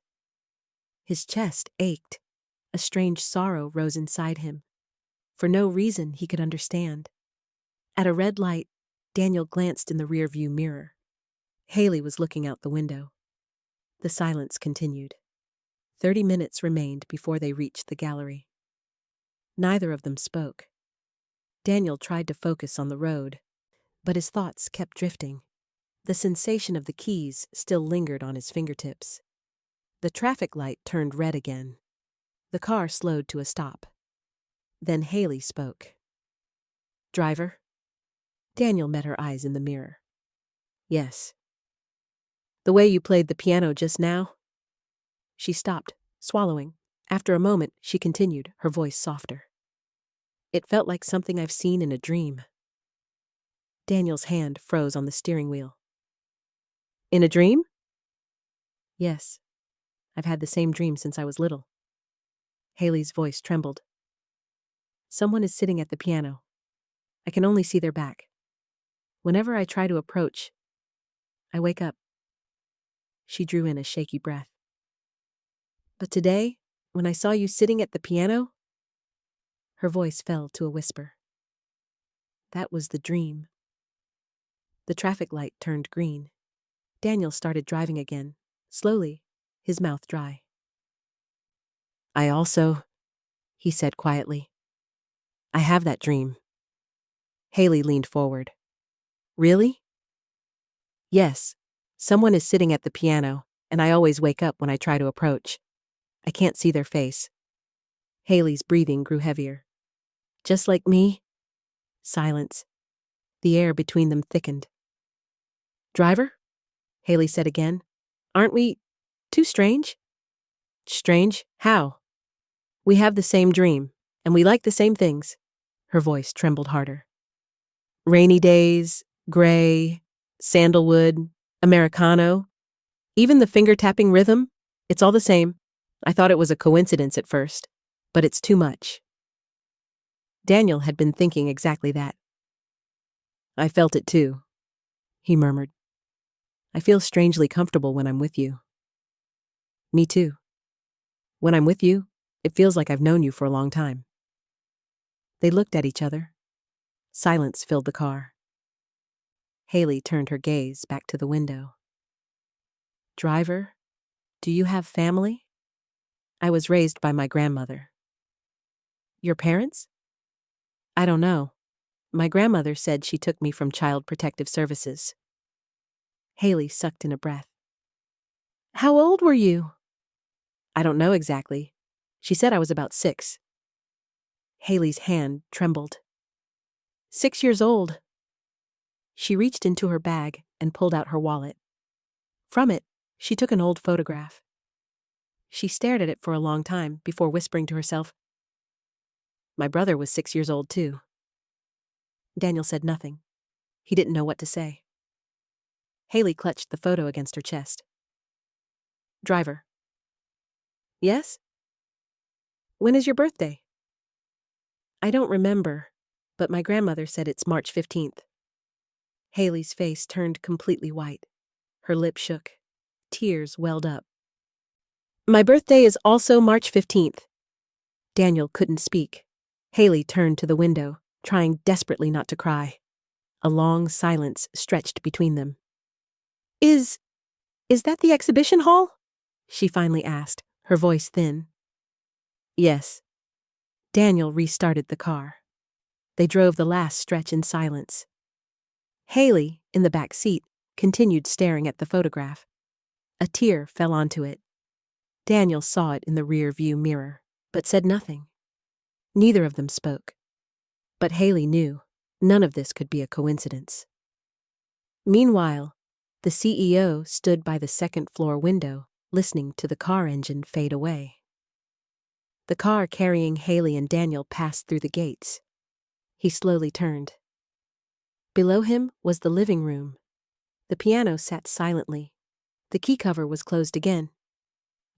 His chest ached. A strange sorrow rose inside him. For no reason he could understand. At a red light, Daniel glanced in the rearview mirror. Haley was looking out the window. The silence continued. 30 minutes remained before they reached the gallery. Neither of them spoke. Daniel tried to focus on the road, but his thoughts kept drifting. The sensation of the keys still lingered on his fingertips. The traffic light turned red again. The car slowed to a stop. Then Haley spoke. "Driver?" Daniel met her eyes in the mirror. "Yes." "The way you played the piano just now?" She stopped, swallowing. After a moment, she continued, her voice softer. "It felt like something I've seen in a dream." Daniel's hand froze on the steering wheel. "In a dream?" "Yes. I've had the same dream since I was little." Haley's voice trembled. "Someone is sitting at the piano. I can only see their back. Whenever I try to approach, I wake up." She drew in a shaky breath. "But today, when I saw you sitting at the piano," her voice fell to a whisper. "That was the dream." The traffic light turned green. Daniel started driving again, slowly, his mouth dry. "I also," he said quietly, "I have that dream." Haley leaned forward. "Really?" "Yes. Someone is sitting at the piano, and I always wake up when I try to approach. I can't see their face." Haley's breathing grew heavier. "Just like me?" Silence. The air between them thickened. "Driver?" Haley said again. "Aren't we too strange?" "Strange? How?" "We have the same dream, and we like the same things." Her voice trembled harder. "Rainy days, gray, sandalwood, Americano. Even the finger-tapping rhythm, it's all the same. I thought it was a coincidence at first, but it's too much." Daniel had been thinking exactly that. "I felt it too," he murmured. "I feel strangely comfortable when I'm with you." "Me too. When I'm with you, it feels like I've known you for a long time." They looked at each other. Silence filled the car. Haley turned her gaze back to the window. "Driver, do you have family?" "I was raised by my grandmother." "Your parents?" "I don't know. My grandmother said she took me from Child Protective Services." Haley sucked in a breath. "How old were you?" "I don't know exactly. She said I was about 6. Haley's hand trembled. 6 years old." She reached into her bag and pulled out her wallet. From it, she took an old photograph. She stared at it for a long time before whispering to herself, "My brother was 6 years old too." Daniel said nothing. He didn't know what to say. Haley clutched the photo against her chest. "Driver." "Yes?" "When is your birthday?" "I don't remember, but my grandmother said it's March 15th. Haley's face turned completely white. Her lip shook. Tears welled up. "My birthday is also March 15th. Daniel couldn't speak. Haley turned to the window, trying desperately not to cry. A long silence stretched between them. Is that the exhibition hall?" she finally asked, her voice thin. "Yes." Daniel restarted the car. They drove the last stretch in silence. Haley, in the back seat, continued staring at the photograph. A tear fell onto it. Daniel saw it in the rear-view mirror, but said nothing. Neither of them spoke. But Haley knew none of this could be a coincidence. Meanwhile, the CEO stood by the second-floor window, listening to the car engine fade away. The car carrying Haley and Daniel passed through the gates. He slowly turned. Below him was the living room. The piano sat silently. The key cover was closed again.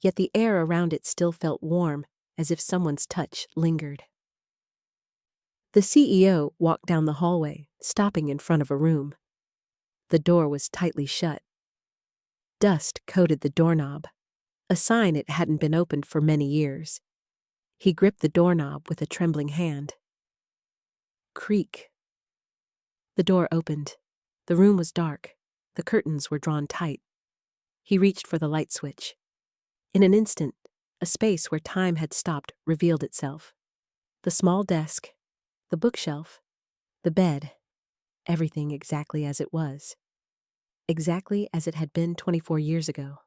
Yet the air around it still felt warm, as if someone's touch lingered. The CEO walked down the hallway, stopping in front of a room. The door was tightly shut. Dust coated the doorknob, a sign it hadn't been opened for many years. He gripped the doorknob with a trembling hand. Creak. The door opened. The room was dark. The curtains were drawn tight. He reached for the light switch. In an instant, a space where time had stopped revealed itself. The small desk, the bookshelf, the bed, everything exactly as it was. Exactly as it had been 24 years ago.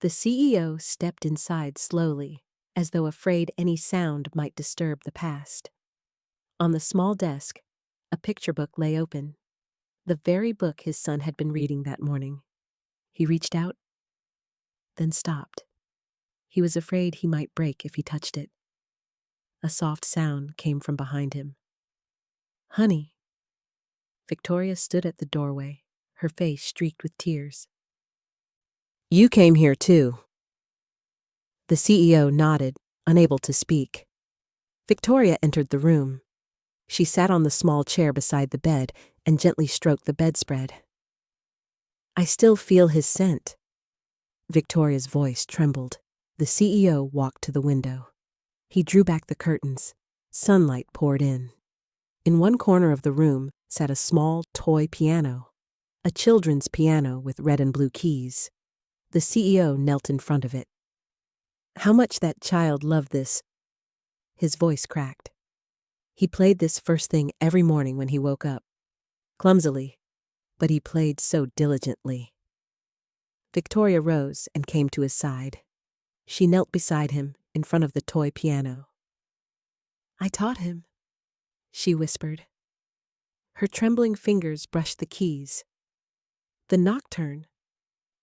The CEO stepped inside slowly, as though afraid any sound might disturb the past. On the small desk, a picture book lay open. The very book his son had been reading that morning. He reached out, then stopped. He was afraid he might break if he touched it. A soft sound came from behind him. "Honey." Victoria stood at the doorway, her face streaked with tears. "You came here too." The CEO nodded, unable to speak. Victoria entered the room. She sat on the small chair beside the bed and gently stroked the bedspread. "I still feel his scent." Victoria's voice trembled. The CEO walked to the window. He drew back the curtains. Sunlight poured in. In one corner of the room sat a small toy piano, a children's piano with red and blue keys. The CEO knelt in front of it. "How much that child loved this." His voice cracked. He played this first thing every morning when he woke up. Clumsily, but he played so diligently. Victoria rose and came to his side. She knelt beside him in front of the toy piano. "I taught him," she whispered. Her trembling fingers brushed the keys. "The nocturne.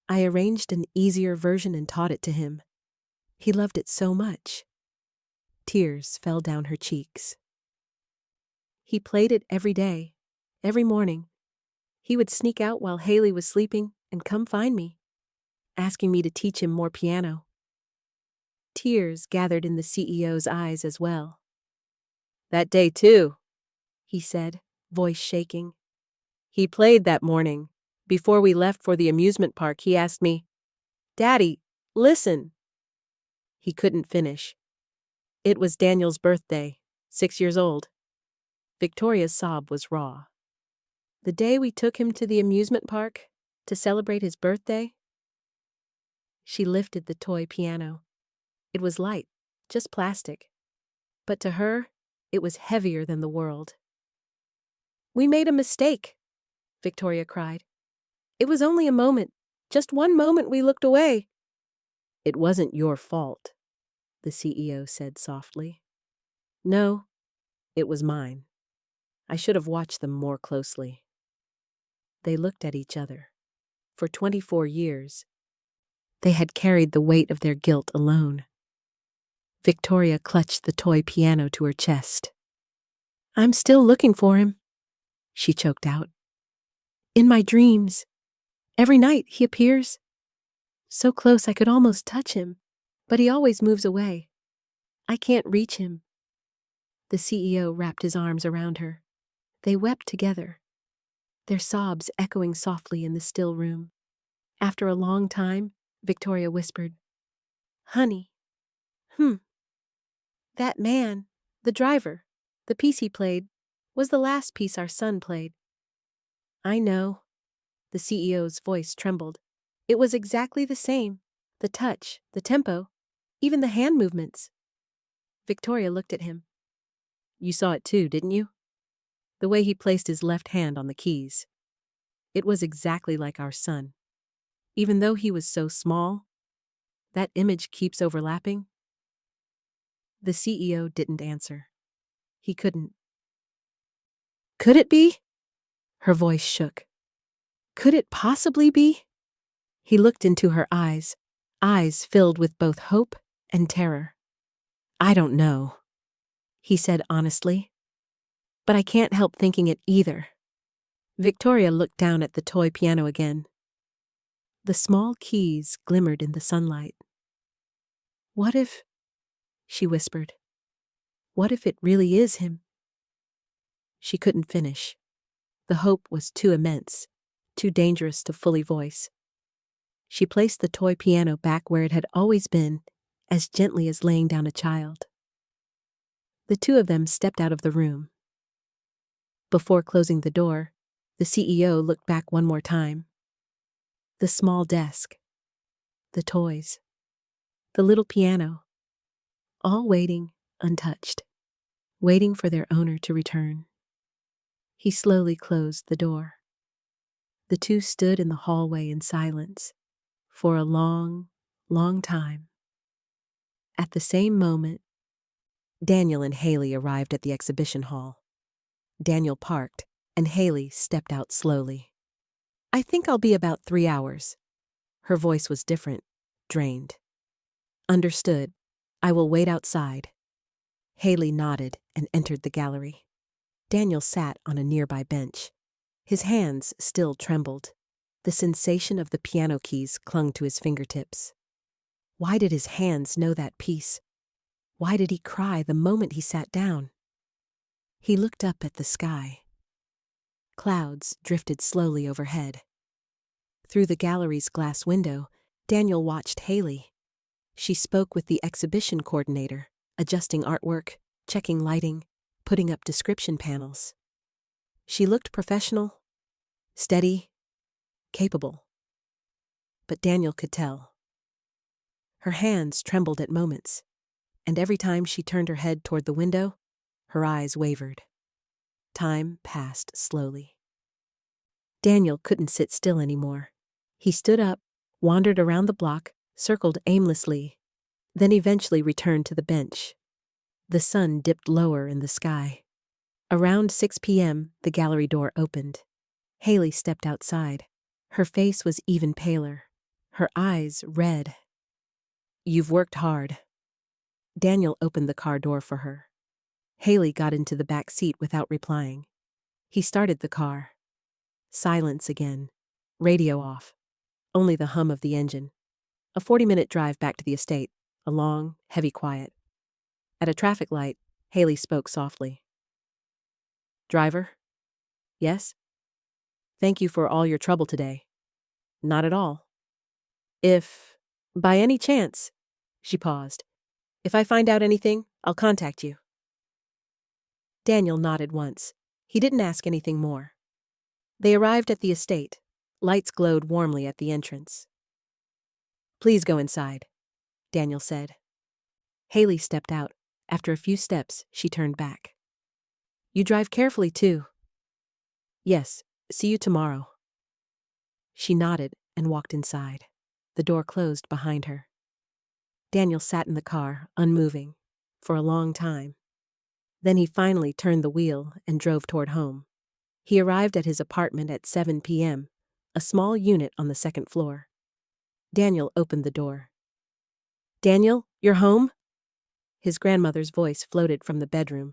I arranged an easier version and taught it to him. He loved it so much." Tears fell down her cheeks. "He played it every day, every morning. He would sneak out while Haley was sleeping and come find me, asking me to teach him more piano." Tears gathered in the CEO's eyes as well. "That day too," he said, voice shaking. "He played that morning. Before we left for the amusement park, he asked me, 'Daddy, listen.'" He couldn't finish. It was Daniel's birthday, 6 years old. Victoria's sob was raw. "The day we took him to the amusement park to celebrate his birthday?" She lifted the toy piano. It was light, just plastic. But to her, it was heavier than the world. "We made a mistake," Victoria cried. "It was only a moment, just one moment we looked away." "It wasn't your fault," the CEO said softly. "No, it was mine. I should have watched them more closely." They looked at each other. For 24 years, they had carried the weight of their guilt alone. Victoria clutched the toy piano to her chest. "I'm still looking for him," she choked out. "In my dreams. Every night he appears. So close I could almost touch him, but he always moves away. I can't reach him." The CEO wrapped his arms around her. They wept together, their sobs echoing softly in the still room. After a long time, Victoria whispered, "Honey, that man, the driver, the piece he played, was the last piece our son played." "I know." The CEO's voice trembled. "It was exactly the same. The touch, the tempo, even the hand movements." Victoria looked at him. "You saw it too, didn't you? The way he placed his left hand on the keys. It was exactly like our son. Even though he was so small, that image keeps overlapping." The CEO didn't answer. He couldn't. "Could it be?" Her voice shook. "Could it possibly be?" He looked into her eyes filled with both hope and terror. I don't know, he said honestly. But I can't help thinking it either. Victoria looked down at the toy piano again. The small keys glimmered in the sunlight. What if, she whispered, what if it really is him? She couldn't finish. The hope was too immense, too dangerous to fully voice. She placed the toy piano back where it had always been, as gently as laying down a child. The two of them stepped out of the room. Before closing the door, the CEO looked back one more time. The small desk, the toys, the little piano, all waiting, untouched, waiting for their owner to return. He slowly closed the door. The two stood in the hallway in silence for a long, long time. At the same moment, Daniel and Haley arrived at the exhibition hall. Daniel parked, and Haley stepped out slowly. I think I'll be about 3 hours. Her voice was different, drained. Understood. I will wait outside. Haley nodded and entered the gallery. Daniel sat on a nearby bench. His hands still trembled. The sensation of the piano keys clung to his fingertips. Why did his hands know that piece? Why did he cry the moment he sat down? He looked up at the sky. Clouds drifted slowly overhead. Through the gallery's glass window, Daniel watched Haley. She spoke with the exhibition coordinator, adjusting artwork, checking lighting, putting up description panels. She looked professional, steady, capable. But Daniel could tell. Her hands trembled at moments, and every time she turned her head toward the window, her eyes wavered. Time passed slowly. Daniel couldn't sit still anymore. He stood up, wandered around the block, circled aimlessly, then eventually returned to the bench. The sun dipped lower in the sky. Around 6 p.m., the gallery door opened. Haley stepped outside. Her face was even paler, her eyes red. You've worked hard. Daniel opened the car door for her. Haley got into the back seat without replying. He started the car. Silence again. Radio off. Only the hum of the engine. A 40-minute drive back to the estate. A long, heavy quiet. At a traffic light, Haley spoke softly. Driver? Yes? Thank you for all your trouble today. Not at all. If, by any chance, she paused. If I find out anything, I'll contact you. Daniel nodded once. He didn't ask anything more. They arrived at the estate. Lights glowed warmly at the entrance. Please go inside, Daniel said. Haley stepped out. After a few steps, she turned back. You drive carefully, too. Yes, see you tomorrow. She nodded and walked inside. The door closed behind her. Daniel sat in the car, unmoving, for a long time. Then he finally turned the wheel and drove toward home. He arrived at his apartment at 7 p.m., a small unit on the second floor. Daniel opened the door. Daniel, you're home? His grandmother's voice floated from the bedroom.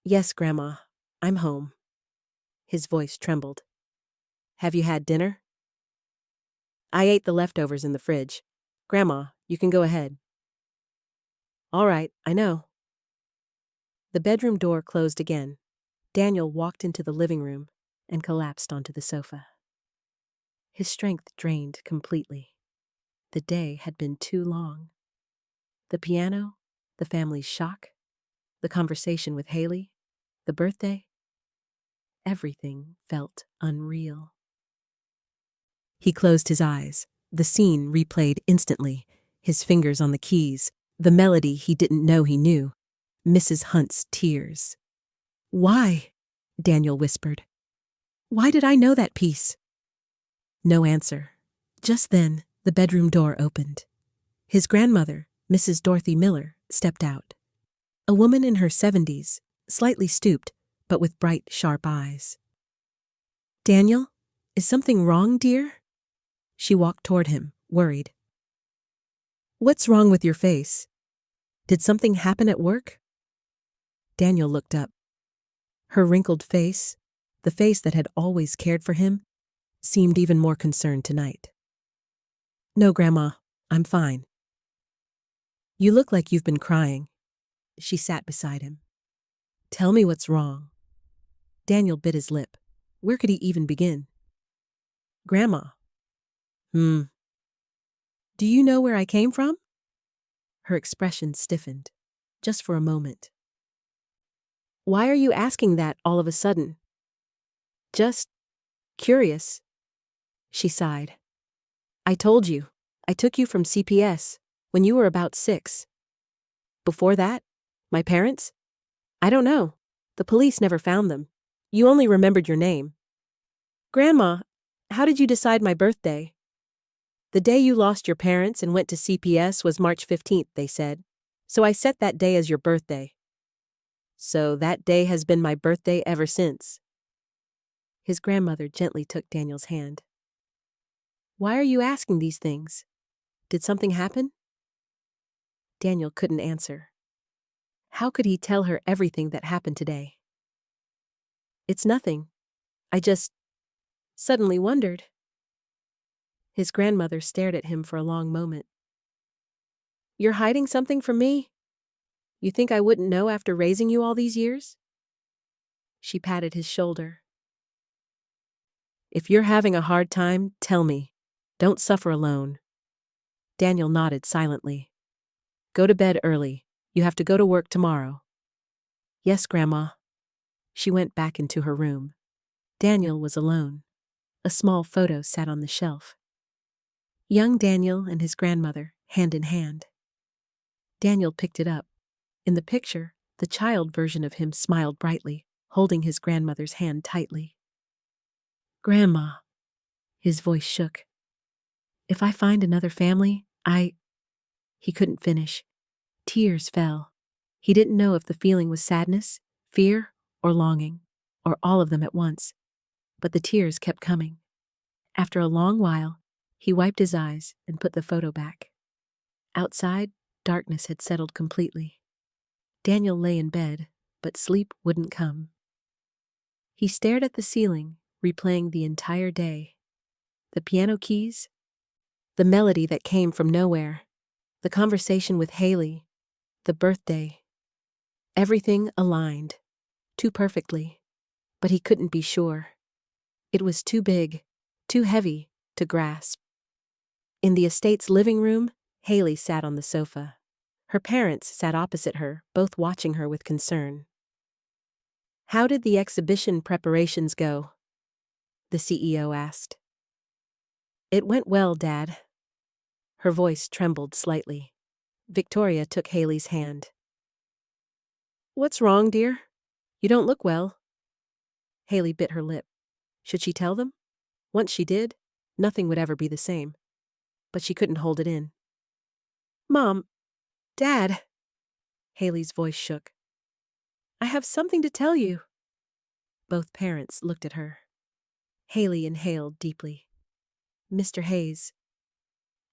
Yes, Grandma, I'm home. His voice trembled. Have you had dinner? I ate the leftovers in the fridge. Grandma, you can go ahead. All right, I know. The bedroom door closed again. Daniel walked into the living room and collapsed onto the sofa. His strength drained completely. The day had been too long. The piano, the family's shock, the conversation with Haley, the birthday. Everything felt unreal. He closed his eyes. The scene replayed instantly, his fingers on the keys, the melody he didn't know he knew, Mrs. Hunt's tears. Why? Daniel whispered. Why did I know that piece? No answer. Just then, the bedroom door opened. His grandmother, Mrs. Dorothy Miller, stepped out. A woman in her 70s, slightly stooped, but with bright, sharp eyes. Daniel, is something wrong, dear? She walked toward him, worried. What's wrong with your face? Did something happen at work? Daniel looked up. Her wrinkled face, the face that had always cared for him, seemed even more concerned tonight. No, Grandma, I'm fine. You look like you've been crying. She sat beside him. Tell me what's wrong. Daniel bit his lip. Where could he even begin? Grandma. Do you know where I came from? Her expression stiffened, just for a moment. Why are you asking that all of a sudden? Just curious. She sighed. I told you, I took you from CPS when you were about 6. Before that, my parents? I don't know. The police never found them. You only remembered your name. Grandma, how did you decide my birthday? The day you lost your parents and went to CPS was March 15th, they said. So I set that day as your birthday. So that day has been my birthday ever since. His grandmother gently took Daniel's hand. Why are you asking these things? Did something happen? Daniel couldn't answer. How could he tell her everything that happened today? It's nothing. I just suddenly wondered. His grandmother stared at him for a long moment. You're hiding something from me? You think I wouldn't know after raising you all these years? She patted his shoulder. If you're having a hard time, tell me. Don't suffer alone. Daniel nodded silently. Go to bed early. You have to go to work tomorrow. Yes, Grandma. She went back into her room. Daniel was alone. A small photo sat on the shelf. Young Daniel and his grandmother, hand in hand. Daniel picked it up. In the picture, the child version of him smiled brightly, holding his grandmother's hand tightly. Grandma. His voice shook. If I find another family, He couldn't finish. Tears fell. He didn't know if the feeling was sadness, fear, or longing, or all of them at once. But the tears kept coming. After a long while, he wiped his eyes and put the photo back. Outside, darkness had settled completely. Daniel lay in bed, but sleep wouldn't come. He stared at the ceiling, replaying the entire day. The piano keys, the melody that came from nowhere, the conversation with Haley, the birthday. Everything aligned, too perfectly, but he couldn't be sure. It was too big, too heavy to grasp. In the estate's living room, Haley sat on the sofa. Her parents sat opposite her, both watching her with concern. How did the exhibition preparations go? The CEO asked. It went well, Dad. Her voice trembled slightly. Victoria took Haley's hand. What's wrong, dear? You don't look well. Haley bit her lip. Should she tell them? Once she did, nothing would ever be the same. But she couldn't hold it in. Mom, Dad. Haley's voice shook. I have something to tell you. Both parents looked at her. Haley inhaled deeply. Mr. Hayes.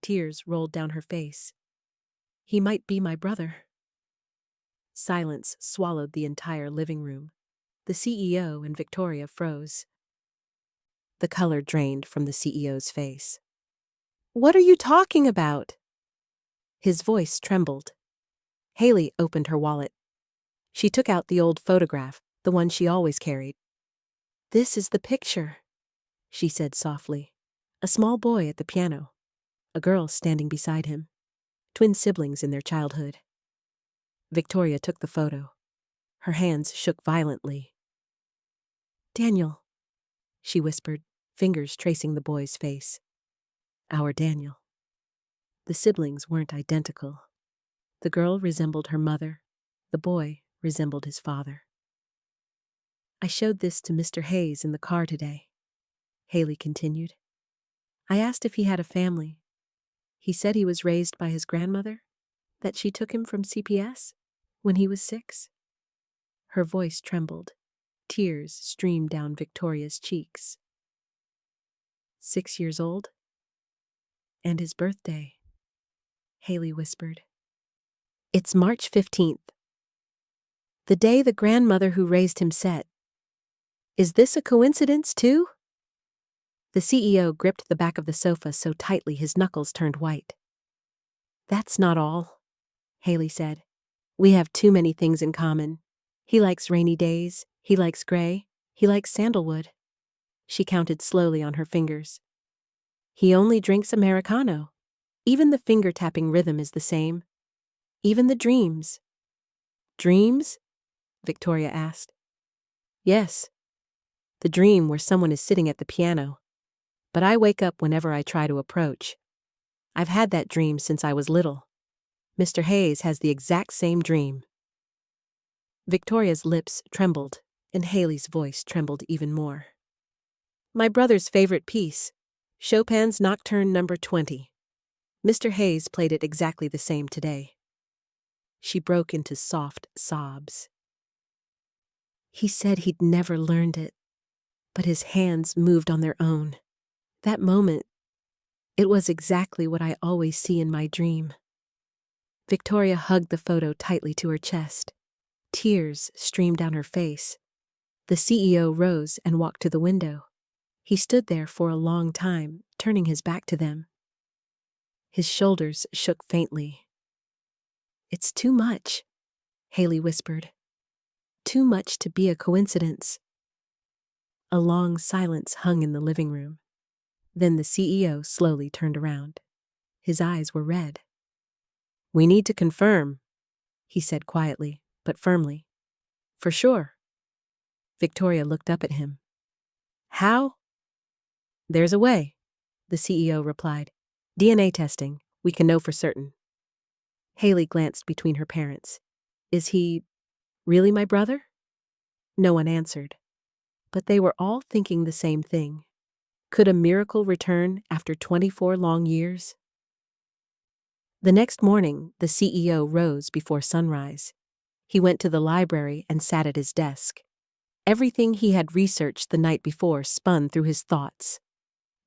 Tears rolled down her face. He might be my brother. Silence swallowed the entire living room. The CEO and Victoria froze. The color drained from the CEO's face. What are you talking about? His voice trembled. Haley opened her wallet. She took out the old photograph, the one she always carried. This is the picture, she said softly. A small boy at the piano. A girl standing beside him. Twin siblings in their childhood. Victoria took the photo. Her hands shook violently. Daniel, she whispered, fingers tracing the boy's face. Our Daniel. The siblings weren't identical. The girl resembled her mother. The boy resembled his father. I showed this to Mr. Hayes in the car today, Haley continued. I asked if he had a family. He said he was raised by his grandmother, that she took him from CPS when he was 6. Her voice trembled. Tears streamed down Victoria's cheeks. 6 years old? And his birthday, Haley whispered. It's March 15th, the day the grandmother who raised him said, "Is this a coincidence, too?" The CEO gripped the back of the sofa so tightly his knuckles turned white. "That's not all," Haley said. "We have too many things in common. He likes rainy days, he likes gray, he likes sandalwood." She counted slowly on her fingers. "He only drinks Americano. Even the finger-tapping rhythm is the same. Even the dreams." "Dreams?" Victoria asked. "Yes. The dream where someone is sitting at the piano. But I wake up whenever I try to approach. I've had that dream since I was little. Mr. Hayes has the exact same dream." Victoria's lips trembled, and Haley's voice trembled even more. "My brother's favorite piece, Chopin's Nocturne No. 20. Mr. Hayes played it exactly the same today." She broke into soft sobs. "He said he'd never learned it, but his hands moved on their own. That moment, it was exactly what I always see in my dream." Victoria hugged the photo tightly to her chest. Tears streamed down her face. The CEO rose and walked to the window. He stood there for a long time, turning his back to them. His shoulders shook faintly. "It's too much," Haley whispered. "Too much to be a coincidence." A long silence hung in the living room. Then the CEO slowly turned around. His eyes were red. "We need to confirm," he said quietly, but firmly. "For sure." Victoria looked up at him. "How?" "There's a way," the CEO replied. "DNA testing. We can know for certain." Haley glanced between her parents. "Is he really my brother?" No one answered. But they were all thinking the same thing. Could a miracle return after 24 long years? The next morning, the CEO rose before sunrise. He went to the library and sat at his desk. Everything he had researched the night before spun through his thoughts.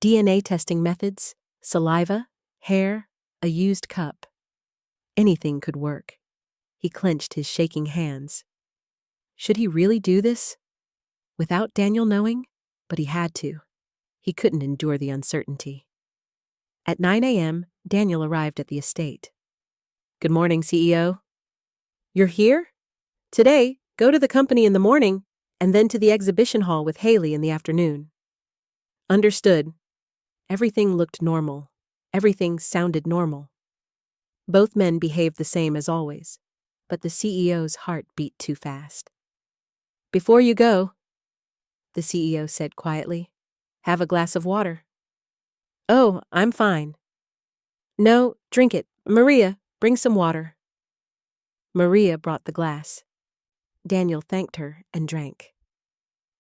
DNA testing methods, saliva, hair, a used cup. Anything could work. He clenched his shaking hands. Should he really do this? Without Daniel knowing? But he had to. He couldn't endure the uncertainty. At 9 a.m., Daniel arrived at the estate. "Good morning, CEO." "You're here? Today, go to the company in the morning, and then to the exhibition hall with Haley in the afternoon." "Understood." Everything looked normal. Everything sounded normal. Both men behaved the same as always, but the CEO's heart beat too fast. "Before you go," the CEO said quietly, "have a glass of water." "Oh, I'm fine." "No, drink it. Maria, bring some water." Maria brought the glass. Daniel thanked her and drank.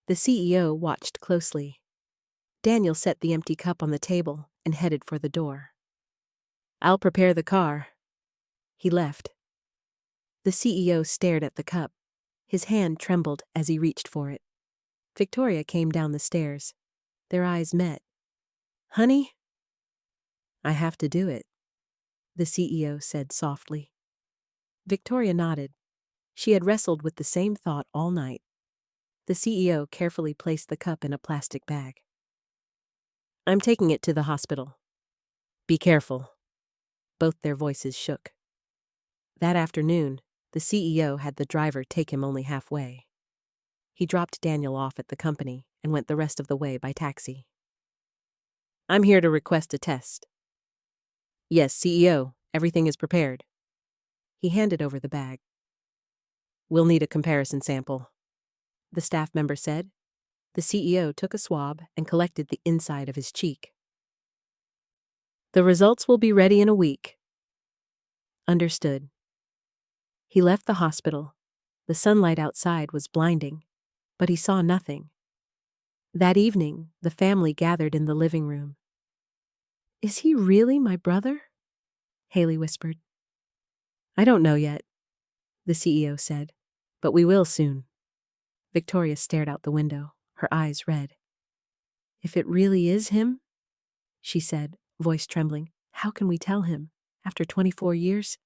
The CEO watched closely. Daniel set the empty cup on the table and headed for the door. "I'll prepare the car." He left. The CEO stared at the cup. His hand trembled as he reached for it. Victoria came down the stairs. Their eyes met. "Honey?" "I have to do it," the CEO said softly. Victoria nodded. She had wrestled with the same thought all night. The CEO carefully placed the cup in a plastic bag. "I'm taking it to the hospital. Be careful." Both their voices shook. That afternoon, the CEO had the driver take him only halfway. He dropped Daniel off at the company and went the rest of the way by taxi. "I'm here to request a test." "Yes, CEO, everything is prepared." He handed over the bag. "We'll need a comparison sample," the staff member said. The CEO took a swab and collected the inside of his cheek. "The results will be ready in a week." "Understood." He left the hospital. The sunlight outside was blinding, but he saw nothing. That evening, the family gathered in the living room. "Is he really my brother?" Haley whispered. "I don't know yet," the CEO said, "but we will soon." Victoria stared out the window, her eyes red. "If it really is him," she said, voice trembling, "how can we tell him, after 24 years?"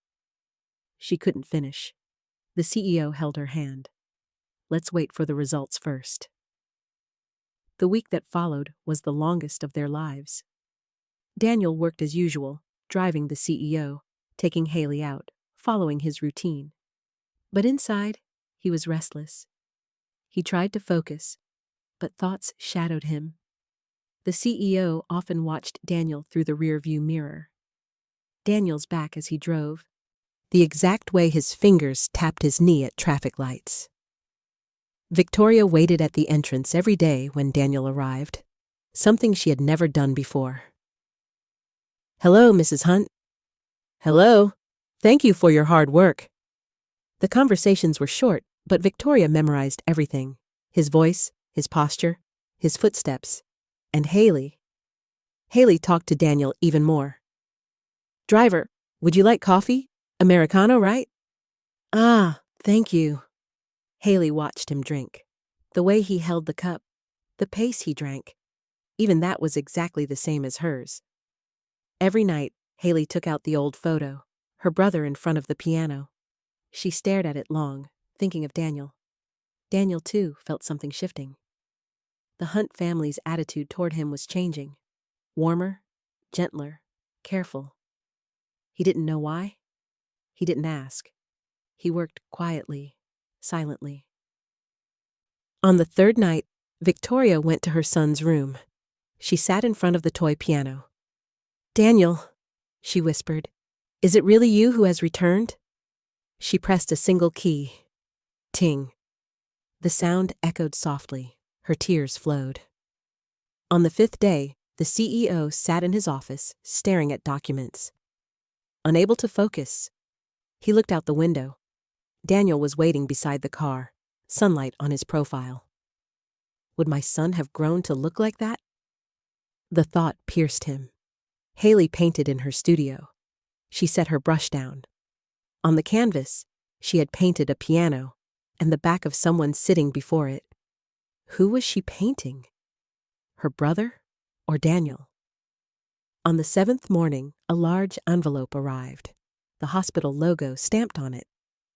She couldn't finish. The CEO held her hand. Let's wait for the results first. The week that followed was the longest of their lives. Daniel worked as usual, driving the CEO, taking Haley out, following his routine. But inside, he was restless. He tried to focus, but thoughts shadowed him. The CEO often watched Daniel through the rearview mirror. Daniel's back as he drove, the exact way his fingers tapped his knee at traffic lights. Victoria waited at the entrance every day when Daniel arrived, something she had never done before. "Hello, Mrs. Hunt." "Hello. Thank you for your hard work." The conversations were short, but Victoria memorized everything: his voice, his posture, his footsteps. And Haley. Haley talked to Daniel even more. "Driver, would you like coffee? Americano, right?" "Ah, thank you." Haley watched him drink. The way he held the cup, the pace he drank, even that was exactly the same as hers. Every night, Haley took out the old photo, her brother in front of the piano. She stared at it long, thinking of Daniel. Daniel, too, felt something shifting. The Hunt family's attitude toward him was changing. Warmer, gentler, careful. He didn't know why. He didn't ask. He worked quietly, silently. On the third night, Victoria went to her son's room. She sat in front of the toy piano. "Daniel," she whispered, "is it really you who has returned?" She pressed a single key. Ting. The sound echoed softly. Her tears flowed. On the fifth day, the CEO sat in his office, staring at documents. Unable to focus, he looked out the window. Daniel was waiting beside the car, sunlight on his profile. Would my son have grown to look like that? The thought pierced him. Haley painted in her studio. She set her brush down. On the canvas, she had painted a piano and the back of someone sitting before it. Who was she painting? Her brother or Daniel? On the seventh morning, a large envelope arrived, the hospital logo stamped on it.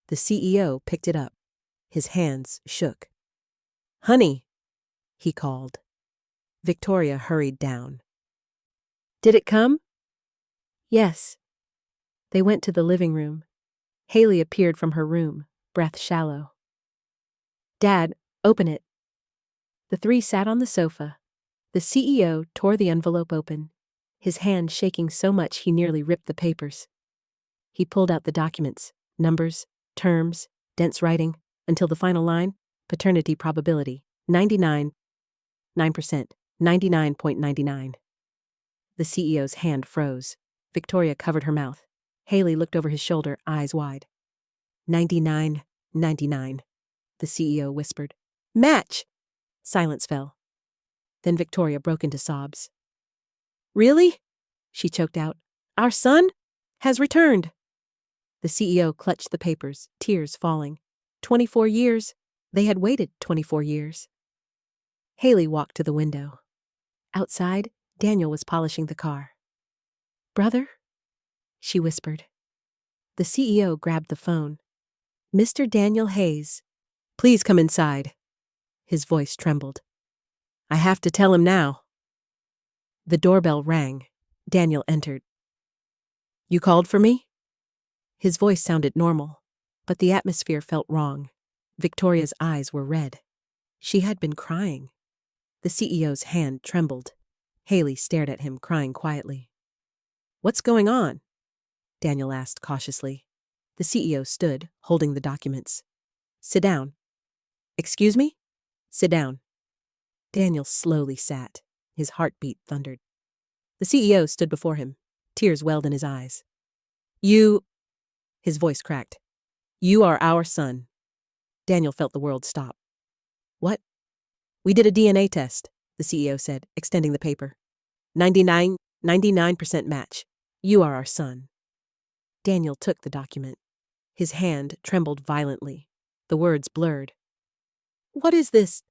The CEO picked it up. His hands shook. "Honey," he called. Victoria hurried down. "Did it come?" "Yes." They went to the living room. Haley appeared from her room, breath shallow. "Dad, open it." The three sat on the sofa. The CEO tore the envelope open, his hand shaking so much he nearly ripped the papers. He pulled out the documents, numbers, terms, dense writing, until the final line, paternity probability, 99.9%, 99.99. The CEO's hand froze. Victoria covered her mouth. Haley looked over his shoulder, eyes wide. 99.99, the CEO whispered. "Match!" Silence fell. Then Victoria broke into sobs. "Really?" she choked out. "Our son has returned." The CEO clutched the papers, tears falling. 24 years. They had waited 24 years. Haley walked to the window. Outside, Daniel was polishing the car. "Brother?" she whispered. The CEO grabbed the phone. "Mr. Daniel Hayes, please come inside." His voice trembled. "I have to tell him now." The doorbell rang. Daniel entered. "You called for me?" His voice sounded normal, but the atmosphere felt wrong. Victoria's eyes were red. She had been crying. The CEO's hand trembled. Haley stared at him, crying quietly. "What's going on?" Daniel asked cautiously. The CEO stood, holding the documents. "Sit down." "Excuse me?" "Sit down." Daniel slowly sat. His heartbeat thundered. The CEO stood before him. Tears welled in his eyes. "You..." His voice cracked. "You are our son." Daniel felt the world stop. "What?" "We did a DNA test," the CEO said, extending the paper. 99% match. You are our son." Daniel took the document. His hand trembled violently. The words blurred. "What is this?"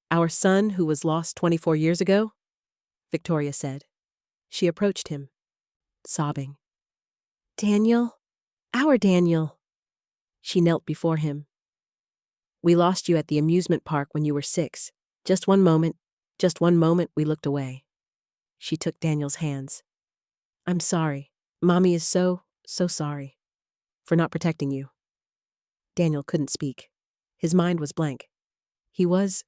"Our son who was lost 24 years ago," Victoria said. She approached him, sobbing. "Daniel?" Our Daniel. She knelt before him. We lost you at the amusement park when you were 6. Just one moment, we looked away. She took Daniel's hands. I'm sorry. Mommy is so sorry. For not protecting you. Daniel couldn't speak. His mind was blank. He was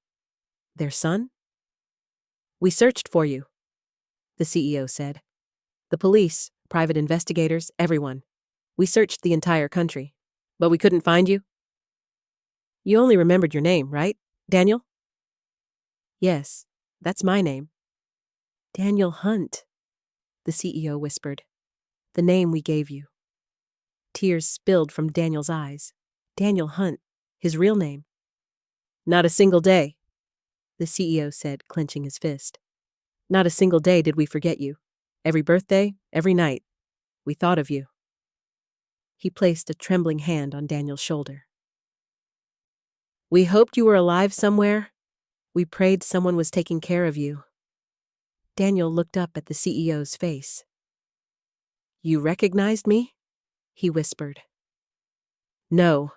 their son? We searched for you, the CEO said. The police, private investigators, everyone. We searched the entire country. But we couldn't find you? You only remembered your name, right, Daniel? Yes, that's my name. Daniel Hunt, the CEO whispered. The name we gave you. Tears spilled from Daniel's eyes. Daniel Hunt, his real name. Not a single day, the CEO said, clenching his fist. Not a single day did we forget you. Every birthday, every night, we thought of you. He placed a trembling hand on Daniel's shoulder. We hoped you were alive somewhere. We prayed someone was taking care of you. Daniel looked up at the CEO's face. You recognized me? He whispered. No,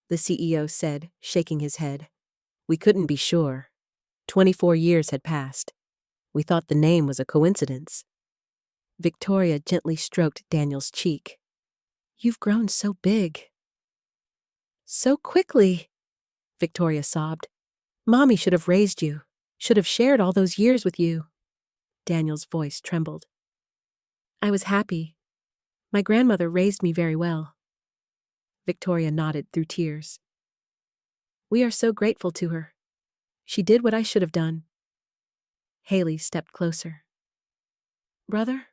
the CEO said, shaking his head. We couldn't be sure. 24 years had passed. We thought the name was a coincidence. Victoria gently stroked Daniel's cheek. You've grown so big. So quickly, Victoria sobbed. Mommy should have raised you, should have shared all those years with you. Daniel's voice trembled. I was happy. My grandmother raised me very well. Victoria nodded through tears. We are so grateful to her. She did what I should have done. Haley stepped closer. Brother?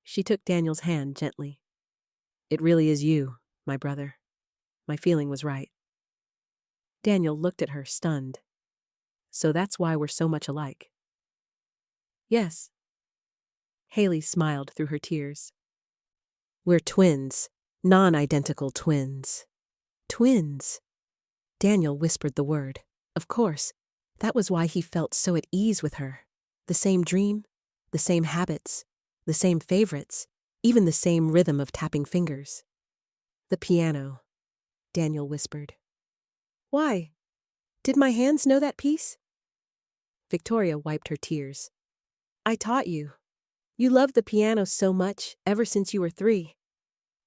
She took Daniel's hand gently. It really is you, my brother. My feeling was right. Daniel looked at her, stunned. So that's why we're so much alike. Yes. Haley smiled through her tears. We're twins, non-identical twins. Twins. Daniel whispered the word. Of course, that was why he felt so at ease with her. The same dream, the same habits, the same favorites, even the same rhythm of tapping fingers. The piano, Daniel whispered. Why? Did my hands know that piece? Victoria wiped her tears. I taught you. You loved the piano so much ever since you were 3.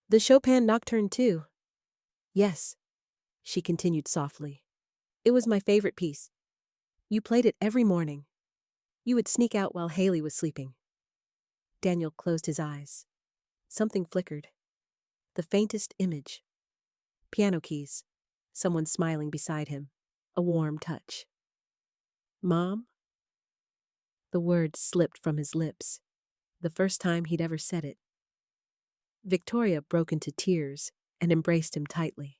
The Chopin Nocturne too. Yes, she continued softly. It was my favorite piece. You played it every morning. You would sneak out while Haley was sleeping. Daniel closed his eyes. Something flickered. The faintest image. Piano keys. Someone smiling beside him. A warm touch. Mom? The word slipped from his lips. The first time he'd ever said it. Victoria broke into tears and embraced him tightly.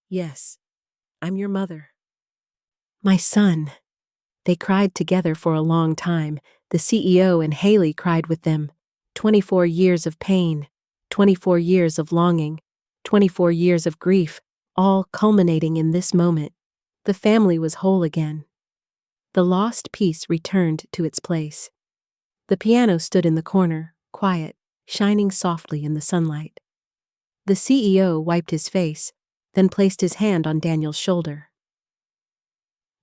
Yes, I'm your mother. My son. They cried together for a long time. The CEO and Haley cried with them. 24 years of pain, 24 years of longing, 24 years of grief, all culminating in this moment. The family was whole again. The lost piece returned to its place. The piano stood in the corner, quiet, shining softly in the sunlight. The CEO wiped his face, then placed his hand on Daniel's shoulder.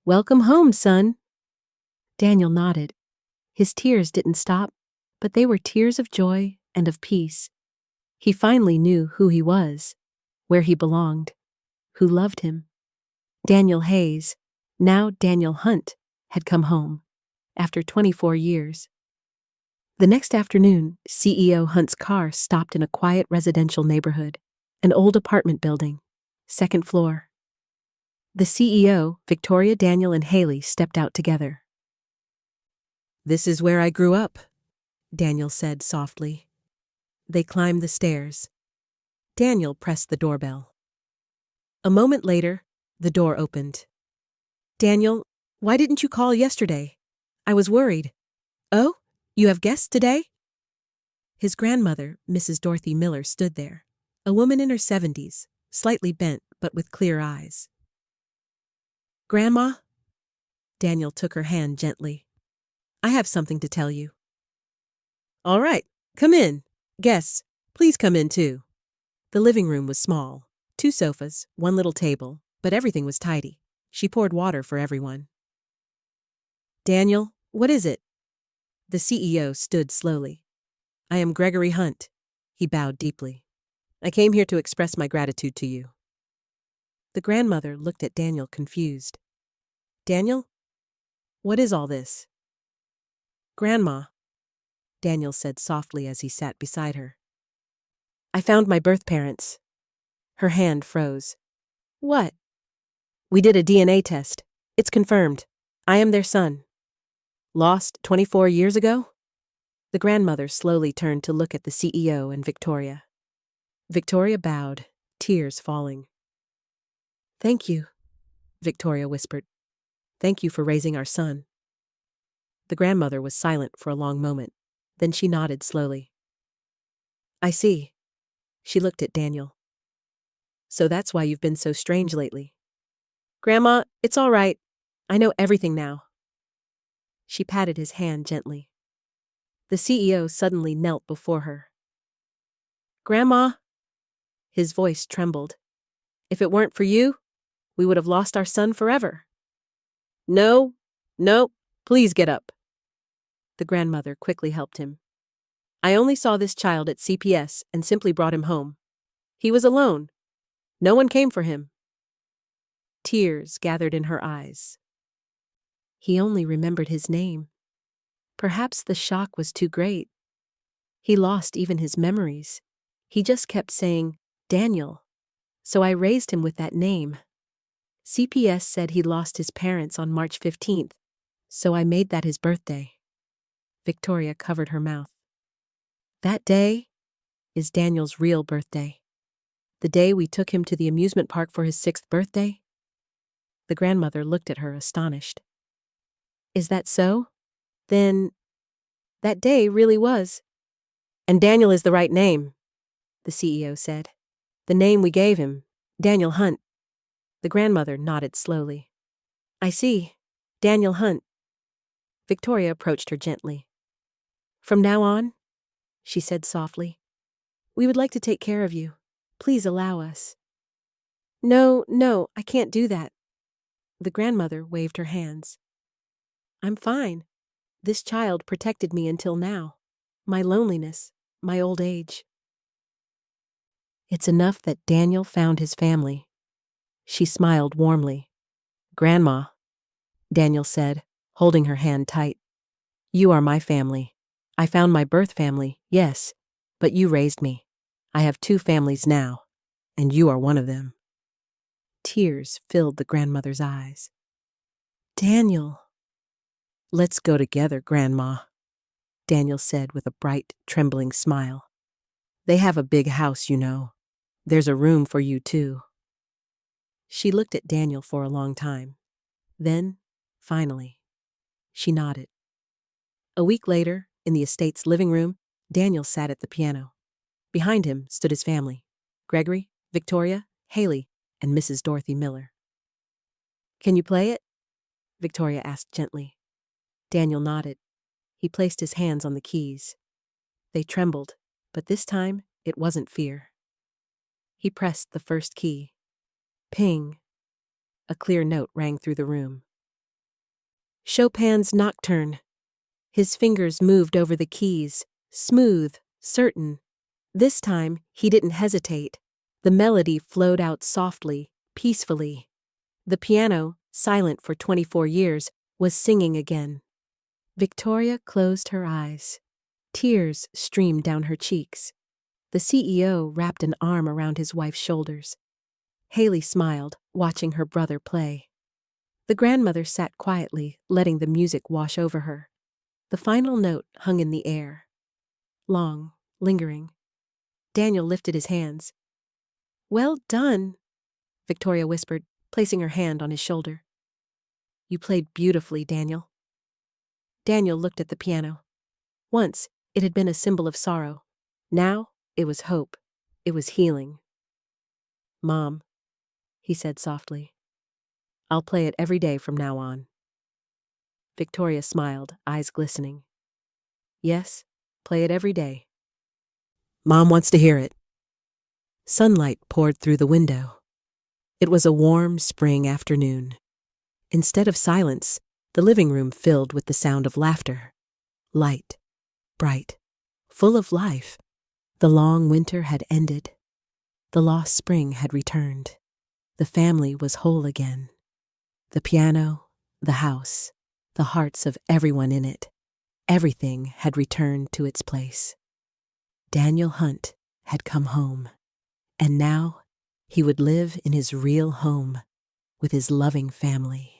Welcome home, son. Daniel nodded. His tears didn't stop, but they were tears of joy and of peace. He finally knew who he was, where he belonged, who loved him. Daniel Hayes, now Daniel Hunt, had come home, after 24 years. The next afternoon, CEO Hunt's car stopped in a quiet residential neighborhood, an old apartment building, 2nd floor. The CEO, Victoria, Daniel, and Haley stepped out together. This is where I grew up, Daniel said softly. They climbed the stairs. Daniel pressed the doorbell. A moment later, the door opened. Daniel, why didn't you call yesterday? I was worried. Oh, you have guests today? His grandmother, Mrs. Dorothy Miller, stood there, a woman in her 70s, slightly bent but with clear eyes. Grandma? Daniel took her hand gently. I have something to tell you. All right, come in. Guests, Please come in too. The living room was small. 2 sofas, 1 little table, but everything was tidy. She poured water for everyone. Daniel, what is it? The CEO stood slowly. I am Gregory Hunt. He bowed deeply. I came here to express my gratitude to you. The grandmother looked at Daniel confused. Daniel? What is all this? Grandma, Daniel said softly as he sat beside her. I found my birth parents. Her hand froze. What? We did a DNA test. It's confirmed. I am their son. Lost 24 years ago? The grandmother slowly turned to look at the CEO and Victoria. Victoria bowed, tears falling. Thank you, Victoria whispered. Thank you for raising our son. The grandmother was silent for a long moment. Then she nodded slowly. I see. She looked at Daniel. So that's why you've been so strange lately. Grandma, it's all right. I know everything now. She patted his hand gently. The CEO suddenly knelt before her. Grandma? His voice trembled. If it weren't for you, we would have lost our son forever. No, please get up. The grandmother quickly helped him. I only saw this child at CPS and simply brought him home. He was alone. No one came for him. Tears gathered in her eyes. He only remembered his name. Perhaps the shock was too great. He lost even his memories. He just kept saying, Daniel. So I raised him with that name. CPS said he lost his parents on March 15th, so I made that his birthday. Victoria covered her mouth. That day is Daniel's real birthday. The day we took him to the amusement park for his 6th birthday. The grandmother looked at her astonished. Is that so? Then that day really was. And Daniel is the right name, the CEO said. The name we gave him, Daniel Hunt. The grandmother nodded slowly. I see. Daniel Hunt. Victoria approached her gently. From now on, she said softly, we would like to take care of you. Please allow us. No, I can't do that. The grandmother waved her hands. I'm fine. This child protected me until now. My loneliness, my old age. It's enough that Daniel found his family. She smiled warmly. Grandma, Daniel said, holding her hand tight. You are my family. I found my birth family, yes, but you raised me. I have 2 families now, and you are one of them. Tears filled the grandmother's eyes. Daniel. Let's go together, Grandma, Daniel said with a bright, trembling smile. They have a big house, you know. There's a room for you, too. She looked at Daniel for a long time. Then, finally, she nodded. A week later, in the estate's living room, Daniel sat at the piano. Behind him stood his family, Gregory, Victoria, Haley, and Mrs. Dorothy Miller. Can you play it? Victoria asked gently. Daniel nodded. He placed his hands on the keys. They trembled, but this time it wasn't fear. He pressed the first key. Ping. A clear note rang through the room. Chopin's Nocturne. His fingers moved over the keys, smooth, certain. This time, he didn't hesitate. The melody flowed out softly, peacefully. The piano, silent for 24 years, was singing again. Victoria closed her eyes. Tears streamed down her cheeks. The CEO wrapped an arm around his wife's shoulders. Haley smiled, watching her brother play. The grandmother sat quietly, letting the music wash over her. The final note hung in the air. Long, lingering. Daniel lifted his hands. Well done, Victoria whispered, placing her hand on his shoulder. You played beautifully, Daniel. Daniel looked at the piano. Once, it had been a symbol of sorrow. Now, it was hope. It was healing. Mom, he said softly. I'll play it every day from now on. Victoria smiled, eyes glistening. Yes, play it every day. Mom wants to hear it. Sunlight poured through the window. It was a warm spring afternoon. Instead of silence, the living room filled with the sound of laughter. Light, bright, full of life. The long winter had ended. The lost spring had returned. The family was whole again. The piano, the house, the hearts of everyone in it. Everything had returned to its place. Daniel Hunt had come home, and now he would live in his real home with his loving family.